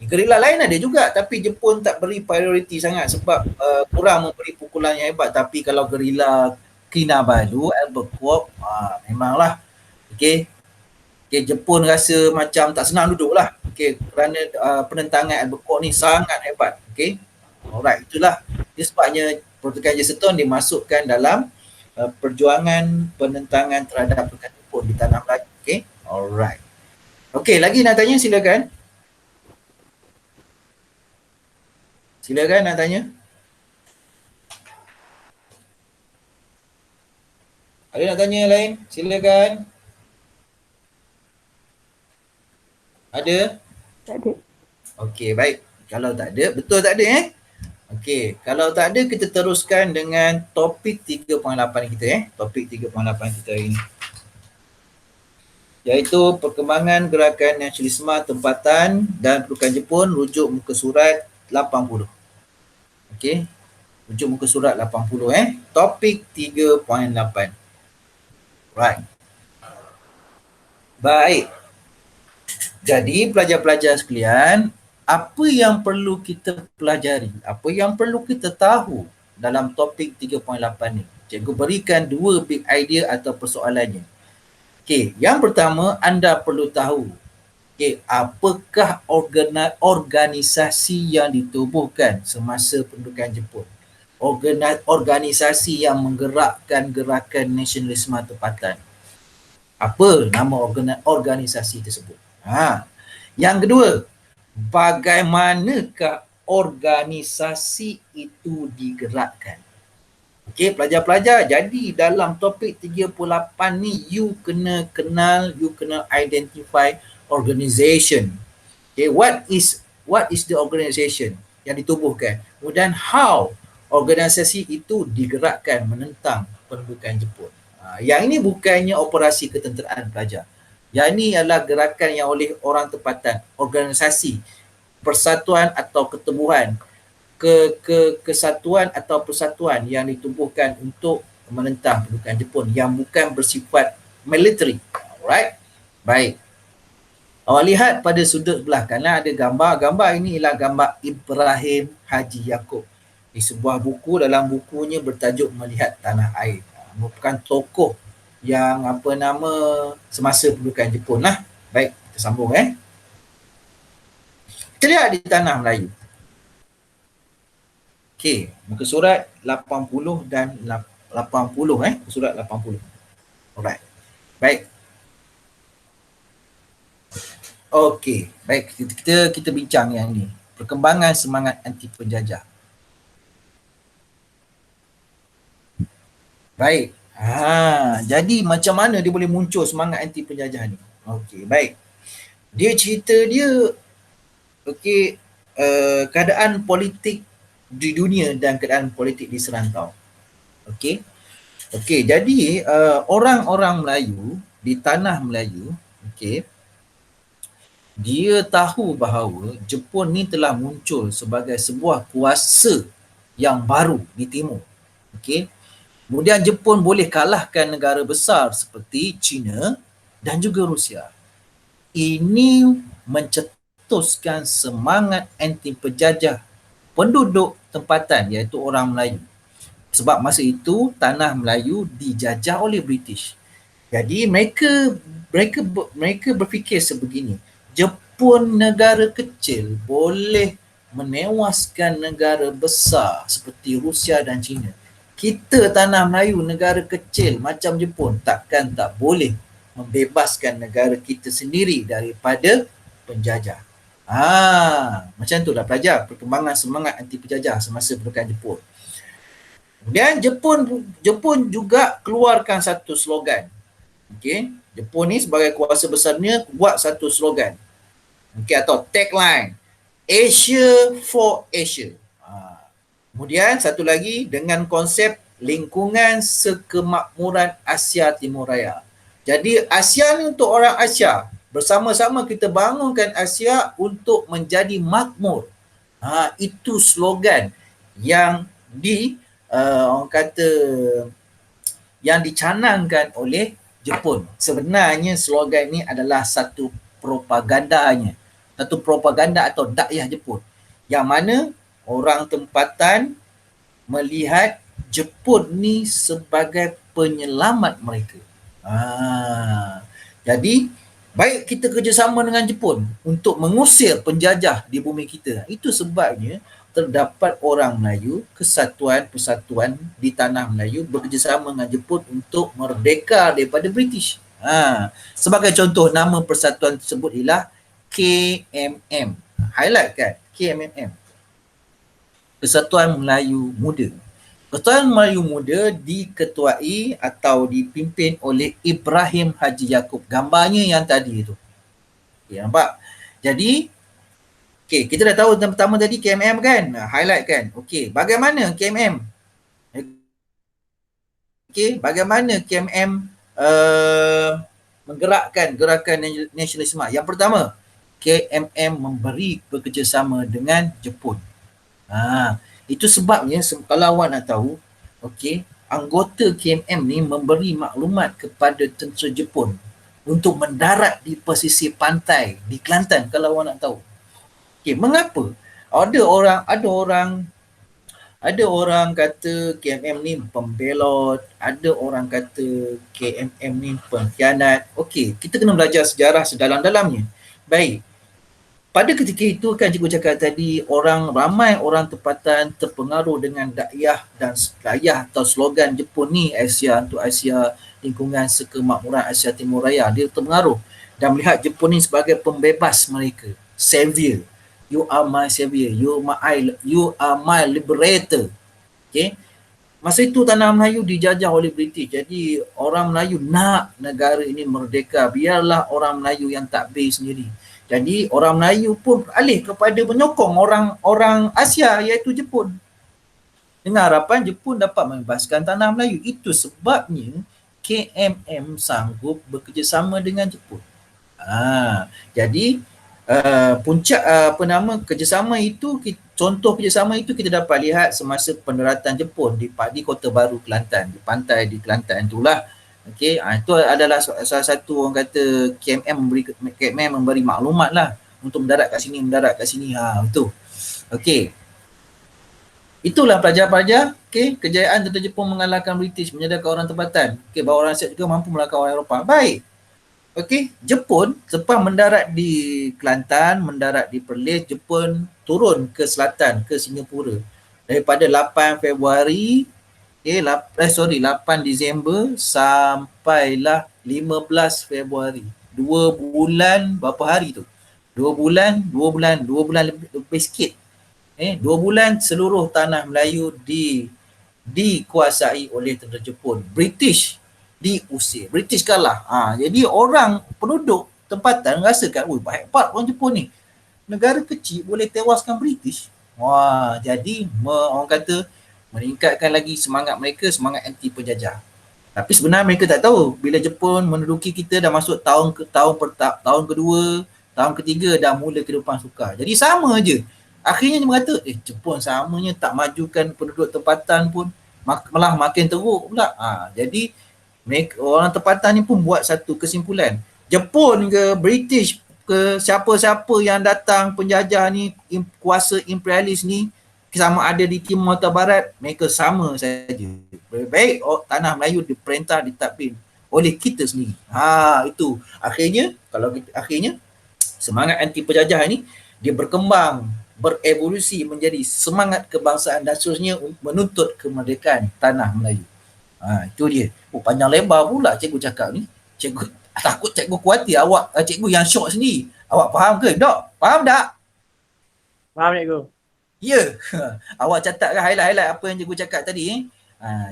A: Gerila lain ada juga tapi Jepun tak beri prioriti sangat sebab kurang memberi pukulan yang hebat. Tapi kalau gerila Kinabalu, Albert Kwok, memanglah Jepun rasa macam tak senang duduk lah kerana penentangan Albert Kwok ni sangat hebat. Alright, itulah dia sebabnya pemberontakan Chesterton dimasukkan dalam perjuangan penentangan terhadap pasukan Jepun di tanah Melayu. Alright. Lagi nak tanya silakan. Silakan nak tanya. Ada nak tanya lain? Silakan. Ada?
G: Tak ada.
A: Okey, baik. Kalau tak ada, betul tak ada Okey, kalau tak ada kita teruskan dengan topik 3.8 kita Topik 3.8 kita hari ini. Iaitu perkembangan gerakan nasionalisme tempatan dan pendudukan Jepun, rujuk muka surat 80. Okey. Rujuk muka surat 80 Topik 3.8. Right. Baik. Jadi pelajar-pelajar sekalian, apa yang perlu kita pelajari? Apa yang perlu kita tahu dalam topik 3.8 ni? Cikgu berikan dua big idea atau persoalannya. Okey, yang pertama anda perlu tahu apakah organisasi yang ditubuhkan semasa pendudukan Jepun? Organisasi yang menggerakkan gerakan nasionalisme tempatan. Apa nama organisasi tersebut? Yang kedua, bagaimanakah organisasi itu digerakkan? Okey, pelajar-pelajar, jadi dalam topik 38 ni you kena kenal, you kena identify organization. Okay, what is the organization yang ditubuhkan? Kemudian how organisasi itu digerakkan menentang pendudukan Jepun. Yang ini bukannya operasi ketenteraan pelajar. Yang ini adalah gerakan yang oleh orang tempatan, organisasi, persatuan atau ketemuan, kesatuan atau persatuan yang ditubuhkan untuk menentang pendudukan Jepun yang bukan bersifat military. Alright? Baik. Awak lihat pada sudut belah kanan ada gambar. Gambar ini ialah gambar Ibrahim Haji Yaakob. Di sebuah buku, dalam bukunya bertajuk Melihat Tanah Air. Merupakan tokoh yang semasa pendudukan Jepun lah. Baik, kita sambung Kita lihat di tanah Melayu. Okey, muka surat 80 dan 80 surat 80. Alright. Baik. Okey, baik, kita bincang yang ni. Perkembangan semangat anti penjajah. Baik. Jadi macam mana dia boleh muncul semangat anti penjajah ni? Okey, baik. Dia cerita dia keadaan politik di dunia dan keadaan politik di serantau. Okey. Jadi orang-orang Melayu di tanah Melayu, dia tahu bahawa Jepun ni telah muncul sebagai sebuah kuasa yang baru di timur. Kemudian Jepun boleh kalahkan negara besar seperti China dan juga Rusia. Ini mencetuskan semangat anti penjajah penduduk tempatan iaitu orang Melayu. Sebab masa itu tanah Melayu dijajah oleh British. Jadi mereka berfikir sebegini, Jepun negara kecil boleh menewaskan negara besar seperti Rusia dan China. Kita tanah Melayu negara kecil macam Jepun takkan tak boleh membebaskan negara kita sendiri daripada penjajah. Macam tu lah pelajar perkembangan semangat anti penjajah semasa pendudukan Jepun. Kemudian Jepun juga keluarkan satu slogan. Jepun ni sebagai kuasa besarnya buat satu slogan. Atau tagline, Asia for Asia. Kemudian satu lagi dengan konsep lingkungan sekemakmuran Asia Timur Raya. Jadi Asia ni untuk orang Asia. Bersama-sama kita bangunkan Asia untuk menjadi makmur. Itu slogan yang orang kata yang dicanangkan oleh Jepun. Sebenarnya slogan ini adalah satu propagandanya. Satu propaganda atau dakwah Jepun. Yang mana orang tempatan melihat Jepun ni sebagai penyelamat mereka. Jadi baik kita kerjasama dengan Jepun untuk mengusir penjajah di bumi kita. Itu sebabnya terdapat orang Melayu, kesatuan-persatuan di tanah Melayu bekerjasama dengan Jepun untuk merdeka daripada British. Sebagai contoh, nama persatuan tersebut ialah KMM. Highlight kan? KMM. Persatuan Melayu Muda. Persatuan Melayu Muda diketuai atau dipimpin oleh Ibrahim Haji Yaakob. Gambarnya yang tadi tu. Nampak? Jadi, kita dah tahu pertama tadi KMM kan? Highlight kan? Bagaimana KMM? Bagaimana KMM menggerakkan gerakan nasionalisme? Yang pertama, KMM memberi bekerjasama dengan Jepun. Itu sebabnya kalau awak nak tahu, anggota KMM ni memberi maklumat kepada tentera Jepun untuk mendarat di pesisir pantai di Kelantan kalau awak nak tahu. Mengapa? Ada orang kata KMM ni pembelot, ada orang kata KMM ni pengkhianat. Kita kena belajar sejarah sedalam-dalamnya. Baik. Pada ketika itu kan cikgu cakap tadi, ramai orang tempatan terpengaruh dengan dakwah dan dayah atau slogan Jepun ni, Asia untuk Asia, lingkungan sekemakmuran Asia Timur Raya. Dia terpengaruh dan melihat Jepun ni sebagai pembebas mereka, savior. You are my savior, you are my liberator. Masa itu tanah Melayu dijajah oleh British. Jadi orang Melayu nak negara ini merdeka, biarlah orang Melayu yang takbir sendiri. Jadi orang Melayu pun alih kepada menyokong orang Asia iaitu Jepun. Dengan harapan Jepun dapat membebaskan tanah Melayu. Itu sebabnya KMM sanggup bekerjasama dengan Jepun. Jadi puncak kerjasama itu, contoh kerjasama itu kita dapat lihat semasa pendaratan Jepun di Kota Baru Kelantan, di pantai di Kelantan itulah. Itu adalah salah satu orang kata KMM memberi maklumat lah untuk mendarat kat sini. Itu. Itulah pelajar-pelajar. Kejayaan tentera Jepun mengalahkan British, menyadarkan orang tempatan. Bahawa orang Asia juga mampu melakar orang Eropah. Baik. Jepun selepas mendarat di Kelantan, mendarat di Perlis, Jepun turun ke selatan, ke Singapura. Daripada 8 Disember sampailah 15 Februari. 2 bulan berapa hari tu? 2 bulan lebih sikit. 2 bulan seluruh tanah Melayu dikuasai oleh tentera Jepun. British diusir. British kalah. Jadi orang penduduk tempatan rasakan, oi hebat orang Jepun ni. Negara kecil boleh tewaskan British. Wah, jadi orang kata meningkatkan lagi semangat mereka, semangat anti penjajah. Tapi sebenarnya mereka tak tahu bila Jepun menduduki kita dah masuk tahun kedua, tahun ketiga dah mula kehidupan sukar. Jadi sama je. Akhirnya dia berkata, Jepun samanya tak majukan penduduk tempatan pun, malah makin teruk pula. Jadi mereka, orang tempatan ni pun buat satu kesimpulan. Jepun ke British ke siapa-siapa yang datang penjajah ni, kuasa imperialis ni, sama ada di Timur atau Barat, mereka sama saja. Baik tanah Melayu diperintah, ditadbir oleh kita sendiri. Itu. Akhirnya semangat anti penjajah ni dia berkembang, berevolusi menjadi semangat kebangsaan dan seterusnya menuntut kemerdekaan tanah Melayu. Itu dia. Panjang lebar pula cikgu cakap ni. Cikgu takut cikgu khawatir awak, cikgu yang syok sendiri. Awak faham ke? Dok, faham tak?
B: Faham cikgu.
A: Ya. Awak catatkan highlight-highlight apa yang cikgu cakap tadi.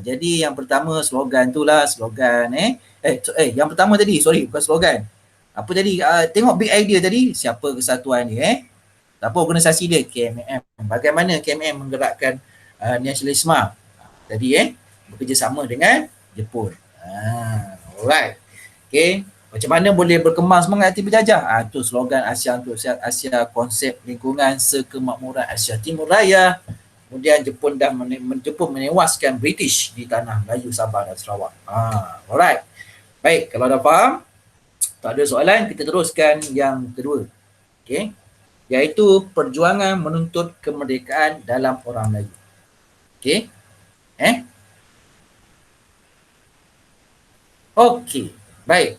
A: Jadi yang pertama slogan tu lah, slogan yang pertama tadi, sorry, bukan slogan. Apa tadi? Tengok big idea tadi, siapa kesatuan dia apa organisasi dia? KMM. Bagaimana KMM menggerakkan nasionalisme tadi bekerjasama dengan Jepun. Alright. Okay. Macam mana boleh berkembang semangat anti penjajah? Itu slogan Asia untuk Asia, konsep lingkungan sekemakmuran Asia Timur Raya. Kemudian Jepun menewaskan British di tanah Melayu, Sabah dan Sarawak. Alright. Baik, kalau dah faham, tak ada soalan, kita teruskan yang kedua. Okay. Iaitu perjuangan menuntut kemerdekaan dalam orang Melayu. Okay. Okey. Baik.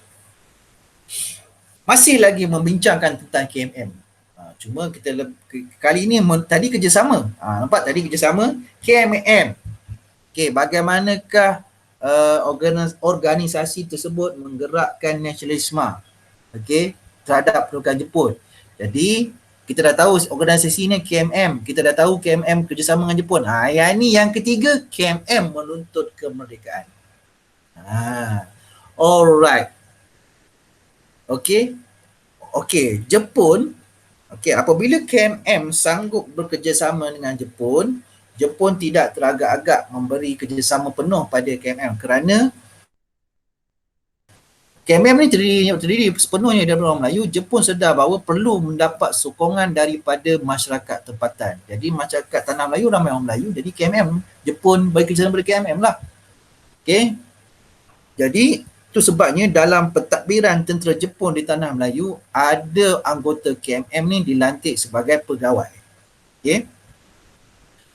A: Masih lagi membincangkan tentang KMM. Cuma kita kali ini tadi kerjasama. Nampak tadi kerjasama KMM. Okey, bagaimanakah organisasi tersebut menggerakkan nasionalisme terhadap pendudukan Jepun. Jadi kita dah tahu organisasi ni KMM, kita dah tahu KMM kerjasama dengan Jepun. Yang ni yang ketiga, KMM menuntut kemerdekaan. Alright. Okey, Jepun, apabila KMM sanggup bekerjasama dengan Jepun, Jepun tidak teragak-agak memberi kerjasama penuh pada KMM kerana KMM ni terdiri sepenuhnya dari orang Melayu. Jepun sedar bahawa perlu mendapat sokongan daripada masyarakat tempatan. Jadi masyarakat tanah Melayu ramai orang Melayu, jadi KMM, Jepun bagi kerjasama pada KMM lah. Okey. Jadi itu sebabnya dalam pentadbiran tentera Jepun di tanah Melayu, ada anggota KMM ni dilantik sebagai pegawai.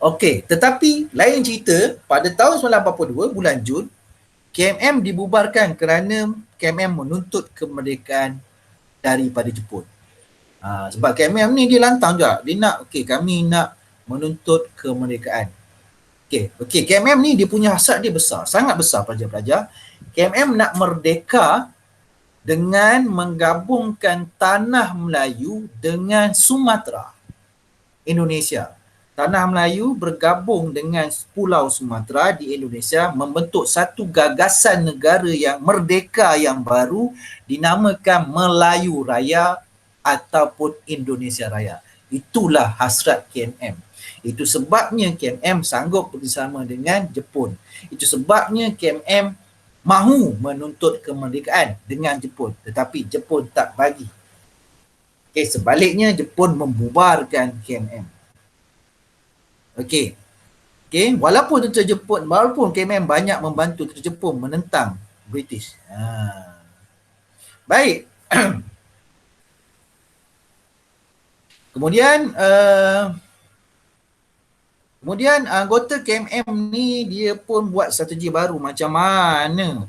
A: Okey, tetapi lain cerita, pada tahun 1942 bulan Jun, KMM dibubarkan kerana KMM menuntut kemerdekaan daripada Jepun. Sebab KMM ni dia lantang juga, dia nak kami nak menuntut kemerdekaan. Okey, KMM ni dia punya hasrat dia besar, sangat besar pelajar-pelajar. KMM nak merdeka dengan menggabungkan tanah Melayu dengan Sumatera, Indonesia. Tanah Melayu bergabung dengan Pulau Sumatera di Indonesia membentuk satu gagasan negara yang merdeka yang baru dinamakan Melayu Raya ataupun Indonesia Raya. Itulah hasrat KMM. Itu sebabnya KMM sanggup bersama dengan Jepun. Itu sebabnya KMM mahu menuntut kemerdekaan dengan Jepun, tetapi Jepun tak bagi. Sebaliknya Jepun membubarkan KMM. Walaupun KMM banyak membantu tentera Jepun menentang British. Baik. Kemudian anggota KMM ni dia pun buat strategi baru macam mana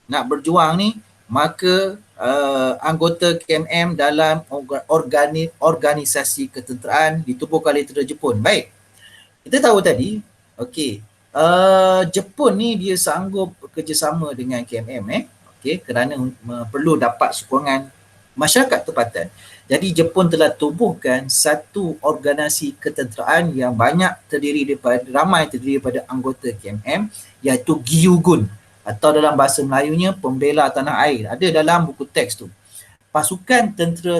A: nak berjuang ni. Maka anggota KMM dalam organisasi ketenteraan ditubuhkan oleh tentera Jepun. Baik, kita tahu tadi Jepun ni dia sanggup bekerjasama dengan KMM Okey, kerana perlu dapat sokongan masyarakat tempatan. Jadi Jepun telah tubuhkan satu organisasi ketenteraan yang ramai terdiri daripada anggota KMM, iaitu Gyugun, atau dalam bahasa Melayunya Pembela Tanah Air. Ada dalam buku teks tu. Pasukan tentera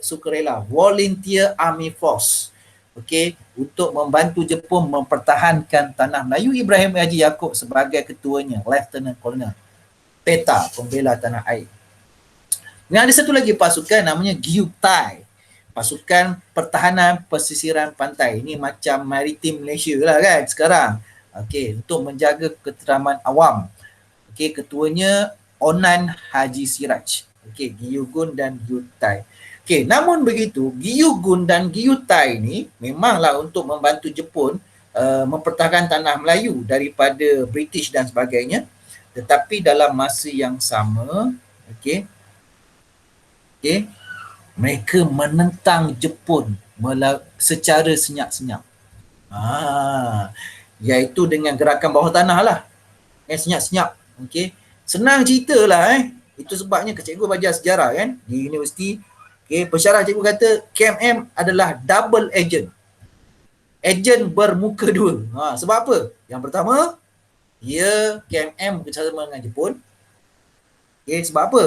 A: sukarela, Volunteer Army Force, okey, untuk membantu Jepun mempertahankan tanah Melayu. Ibrahim Haji Yaakob sebagai ketuanya, Lieutenant Colonel. PETA, Pembela Tanah Air. Dan ada satu lagi pasukan namanya Gyutai, Pasukan Pertahanan Pesisiran Pantai. Ini macam Maritim Malaysia lah kan sekarang. Okey, untuk menjaga keteraman awam. Okey, ketuanya Onan Haji Siraj. Okey, Gyugun dan Gyutai. Okey, namun begitu, Gyugun dan Gyutai ni memanglah untuk membantu Jepun mempertahankan tanah Melayu daripada British dan sebagainya. Tetapi dalam masa yang sama, okey, mereka menentang Jepun secara senyap-senyap. Iaitu dengan gerakan bawah tanah lah. Senyap-senyap. Okey. Senang cerita lah. Itu sebabnya cikgu belajar sejarah kan di universiti. Okey, pensyarah cikgu kata KMM adalah double agent. Agent bermuka dua. Sebab apa? Yang pertama, KMM bekerjasama dengan Jepun. Okay, sebab apa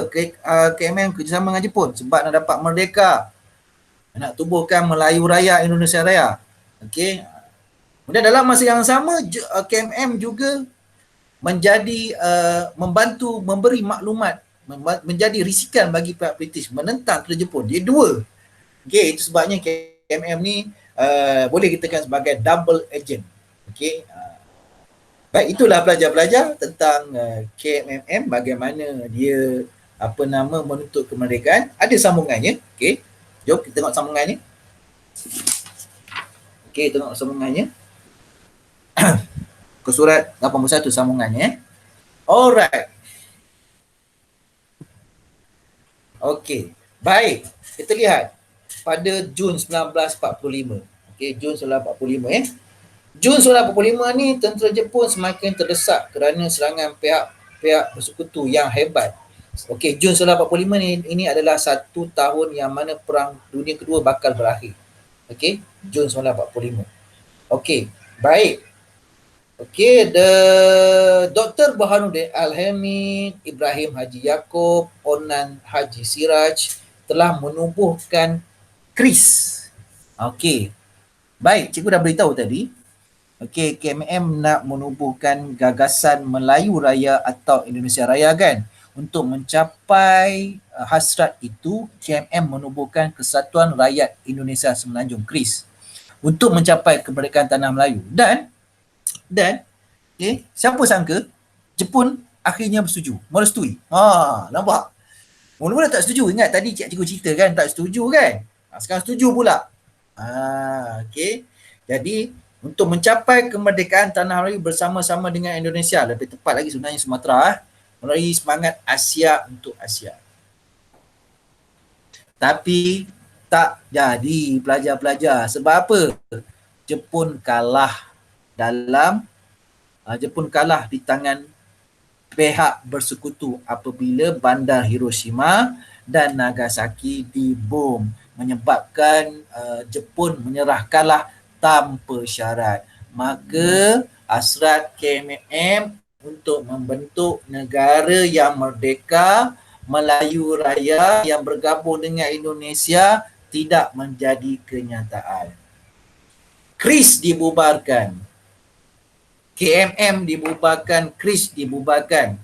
A: KMM kerjasama dengan Jepun? Sebab nak dapat merdeka, nak tubuhkan Melayu Raya, Indonesia Raya. Okay. Kemudian dalam masa yang sama, KMM juga membantu memberi maklumat, menjadi risikan bagi pihak British menentang kerja Jepun. Dia dua. Okay, itu sebabnya KMM ni boleh kita katakan sebagai double agent. Okay. Baik, itulah pelajar-pelajar tentang KMM, bagaimana dia menuntut kemerdekaan. Ada sambungannya. Okey. Jom kita tengok sambungannya. Okey, tengok sambungannya. Ke surat 81 sambungannya. Alright. Okey. Baik. Kita lihat pada Jun 1945. Okey, Jun 1945 Jun 1945 ni tentera Jepun semakin terdesak kerana serangan pihak bersekutu yang hebat. Okey, Jun 1945 ni ini adalah satu tahun yang mana Perang Dunia Kedua bakal berakhir. Okey, Jun 1945. Okey, baik. Okey, Dr. Burhanuddin Al-Hamid, Ibrahim Haji Yaakob, Onan Haji Siraj telah menubuhkan KRIS. Okey. Baik, cikgu dah beritahu tadi. Okey, KMM nak menubuhkan gagasan Melayu Raya atau Indonesia Raya kan. Untuk mencapai hasrat itu, KMM menubuhkan Kesatuan Rakyat Indonesia Semenanjung, KRIS, untuk mencapai kemerdekaan tanah Melayu. Dan siapa sangka Jepun akhirnya bersetuju, merestui. Nampak? Mula-mula tak setuju. Ingat tadi cikgu cerita kan, tak setuju kan? Sekarang setuju pula. Okey. Jadi untuk mencapai kemerdekaan tanah Melayu bersama-sama dengan Indonesia, lebih tepat lagi sebenarnya Sumatera, melalui semangat Asia untuk Asia. Tapi tak jadi pelajar-pelajar. Sebab apa? Jepun kalah di tangan pihak bersekutu apabila bandar Hiroshima dan Nagasaki dibom, menyebabkan Jepun menyerah kalah tanpa syarat. Maka hasrat KMM untuk membentuk negara yang merdeka, Melayu Raya yang bergabung dengan Indonesia tidak menjadi kenyataan. KRIS dibubarkan. KMM dibubarkan, KRIS dibubarkan.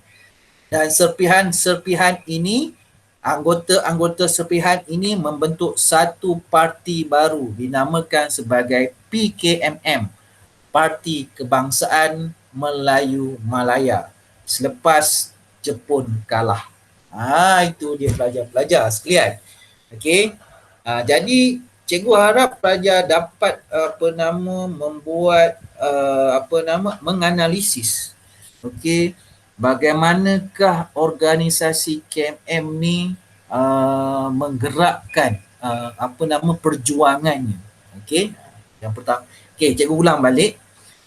A: Dan serpihan-serpihan ini, anggota-anggota serpihan ini membentuk satu parti baru dinamakan sebagai PKMM, Parti Kebangsaan Melayu Malaya, selepas Jepun kalah. Itu dia pelajar-pelajar sekalian. Okey. Jadi cikgu harap pelajar dapat menganalisis. Okey, bagaimanakah organisasi KMM ni menggerakkan perjuangannya. Okey. Yang pertama, cikgu ulang balik.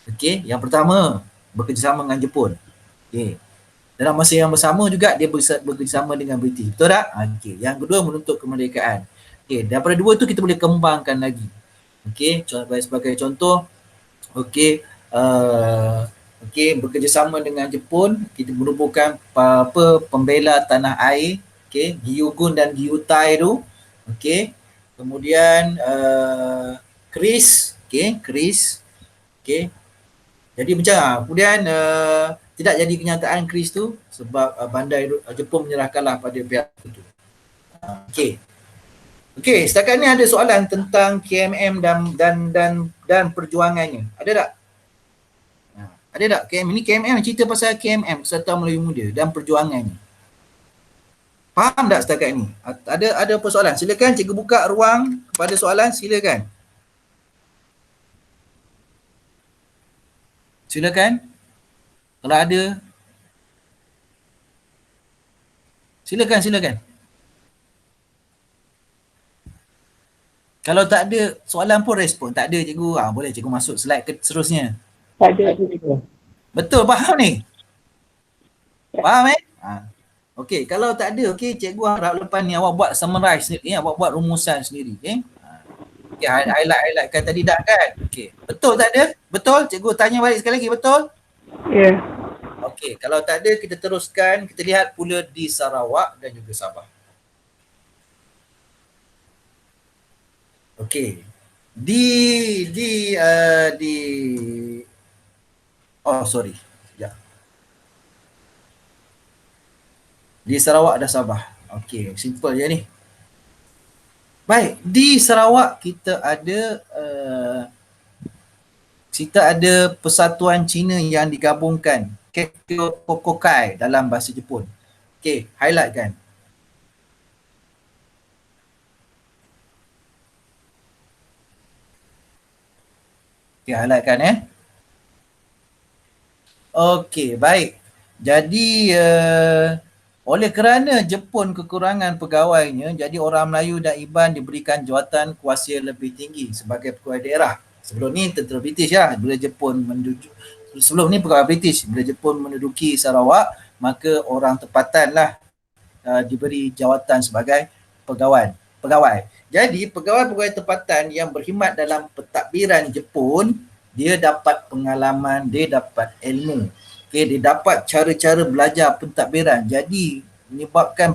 A: Okey, yang pertama bekerjasama dengan Jepun. Okey. Dalam masa yang bersama juga dia bekerjasama dengan British. Betul tak? Okey. Yang kedua menuntut kemerdekaan. Okey, daripada dua tu kita boleh kembangkan lagi. Okey, sebagai contoh, okey, bekerjasama dengan Jepun, kita merubuhkan pembela tanah air, okey, Gyugun dan Gyutai tu. Okey. Kemudian Kris, okey. Jadi macam kemudian tidak jadi kenyataan Kris tu sebab bandar Jepun menyerahkanlah pada pihak itu. Okey, setakat ni ada soalan tentang KMM dan perjuangannya. Ada tak? Ada tak KMM? Ini KMM cerita pasal KMM, Kesatuan Melayu Muda dan perjuangannya. Faham tak setakat ni? Ada apa soalan? Silakan cikgu buka ruang kepada soalan, silakan. Silakan. Kalau ada. Silakan. Kalau tak ada soalan pun respon. Tak ada cikgu. Boleh cikgu masuk slide ke seterusnya.
G: Tak ada cikgu.
A: Betul, faham ni? Faham Okey, kalau tak ada, okey, cikgu harap lepas ni awak buat summarize sendiri, awak buat rumusan sendiri, okey? Okey, highlight-highlightkan tadi dah kan? Okey, betul tak ada? Betul? Cikgu tanya balik sekali lagi, betul?
G: Ya.
A: Okey, kalau tak ada kita teruskan, kita lihat pula di Sarawak dan juga Sabah. Okey. Sorry. Sekejap. Di Sarawak dan Sabah. Okey, simple je ni. Baik, di Sarawak kita ada Persatuan Cina yang digabungkan, Kokokai dalam bahasa Jepun. Okey, highlight kan. Okey, highlight kan Okey, baik. Jadi oleh kerana Jepun kekurangan pegawainya, jadi orang Melayu dan Iban diberikan jawatan kuasa lebih tinggi sebagai pegawai daerah. Sebelum ni tentera British lah. Bila Jepun menduduki Sarawak, maka orang tempatan lah diberi jawatan sebagai pegawai. Jadi pegawai-pegawai tempatan yang berkhidmat dalam pentadbiran Jepun, dia dapat pengalaman, dia dapat ilmu. Okay, dia dapat cara-cara belajar pentadbiran. Jadi menyebabkan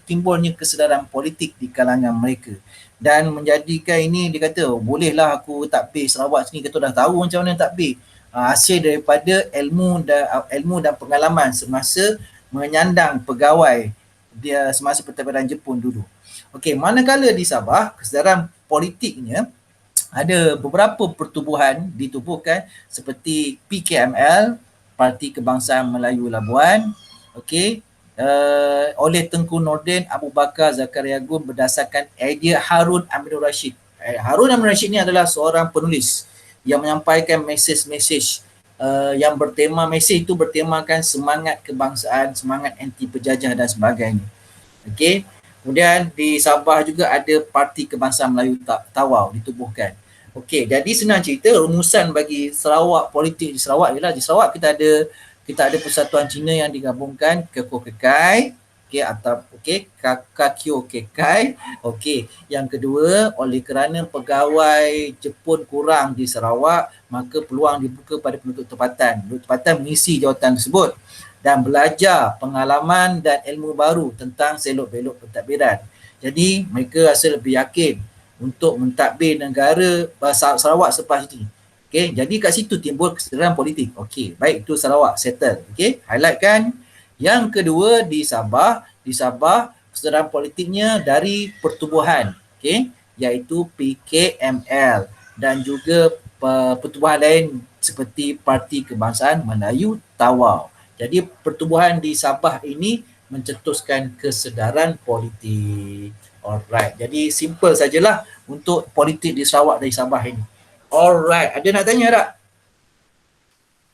A: timbulnya kesedaran politik di kalangan mereka. Dan menjadikan ini, dia kata, bolehlah aku tadbir Sarawak sini, kita dah tahu macam mana tadbir. Hasil daripada ilmu dan pengalaman semasa menyandang pegawai dia semasa pentadbiran Jepun dulu. Okey, manakala di Sabah, kesedaran politiknya ada beberapa pertubuhan ditubuhkan seperti PKML, Parti Kebangsaan Melayu Labuan, okey, oleh Tengku Nordin Abu Bakar Zakaria Gun berdasarkan idea Harun Aminur Rashid. Harun Aminur Rashid ni adalah seorang penulis yang menyampaikan mesej-mesej yang mesej itu bertemakan semangat kebangsaan, semangat anti penjajah dan sebagainya. Okey. Kemudian di Sabah juga ada Parti Kebangsaan Melayu Tawau ditubuhkan. Okey, jadi senang cerita rumusan bagi Sarawak, politik di Sarawak ialah di Sarawak kita ada Persatuan Cina yang digabungkan ke Kokekai, Kakio Kekai. Okey, yang kedua, oleh kerana pegawai Jepun kurang di Sarawak, maka peluang dibuka pada penduduk tempatan. Penduduk tempatan mengisi jawatan tersebut dan belajar pengalaman dan ilmu baru tentang selok-belok pentadbiran. Jadi mereka rasa lebih yakin untuk mentadbir negara Sarawak selepas ini. Okey, jadi kat situ timbul kesedaran politik. Okey, baik, itu Sarawak settle. Okey, highlight kan. Yang kedua di Sabah kesedaran politiknya dari pertubuhan, okey, iaitu PKML dan juga pertubuhan lain seperti Parti Kebangsaan Melayu Tawau. Jadi pertubuhan di Sabah ini mencetuskan kesedaran politik. Alright, jadi simple sajalah untuk politik di Sarawak dari Sabah ini. Alright, ada nak tanya tak?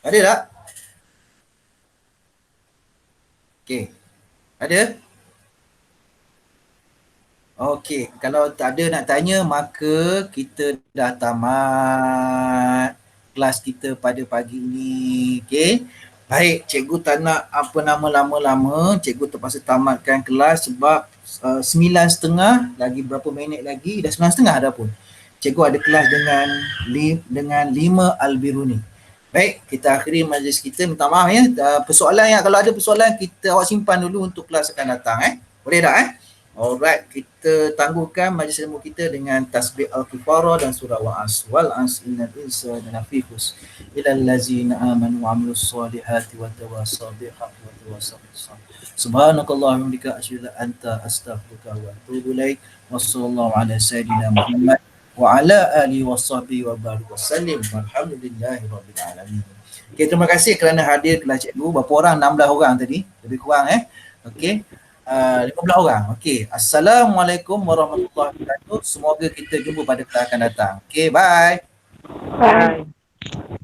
A: Ada tak? Okey, ada? Okey, kalau tak ada nak tanya maka kita dah tamat kelas kita pada pagi ini. Okey, Baik, cikgu tak nak apa nama lama-lama, cikgu terpaksa tamatkan kelas sebab 9:30, lagi berapa minit lagi, dah 9:30 dah pun. Cikgu ada kelas dengan 5 Al-Biruni. Baik, kita akhiri majlis kita, minta maaf ya. Persoalan yang, kalau ada persoalan kita awak simpan dulu untuk kelas akan datang. Boleh tak? Alright, kita tangguhkan majlis ilmu kita dengan tasbih Al-Kifarah dan surah Wa'as. Wal'as innal insana lafi khusr ilal ladzina amanu wa 'amilus solihati wa tawasaw bil haqqi wa tawasaw bis sabr. Subhanakallahumma wa bihamdika asyhadu an la ilaha illa anta astaghfiruka wa atubu ilaik. Wassallallahu ala sayyidina Muhammad wa ala alihi washabbihi wa barik wasallim. Walhamdulillahirabbil alamin. Okey, terima kasih kerana hadir kelas cikgu. Berapa orang? 16 orang tadi. Lebih kurang Okey. 15 orang. Okey. Assalamualaikum warahmatullahi wabarakatuh. Semoga kita jumpa pada kelas akan datang. Okey, bye.
G: Bye.
B: Bye.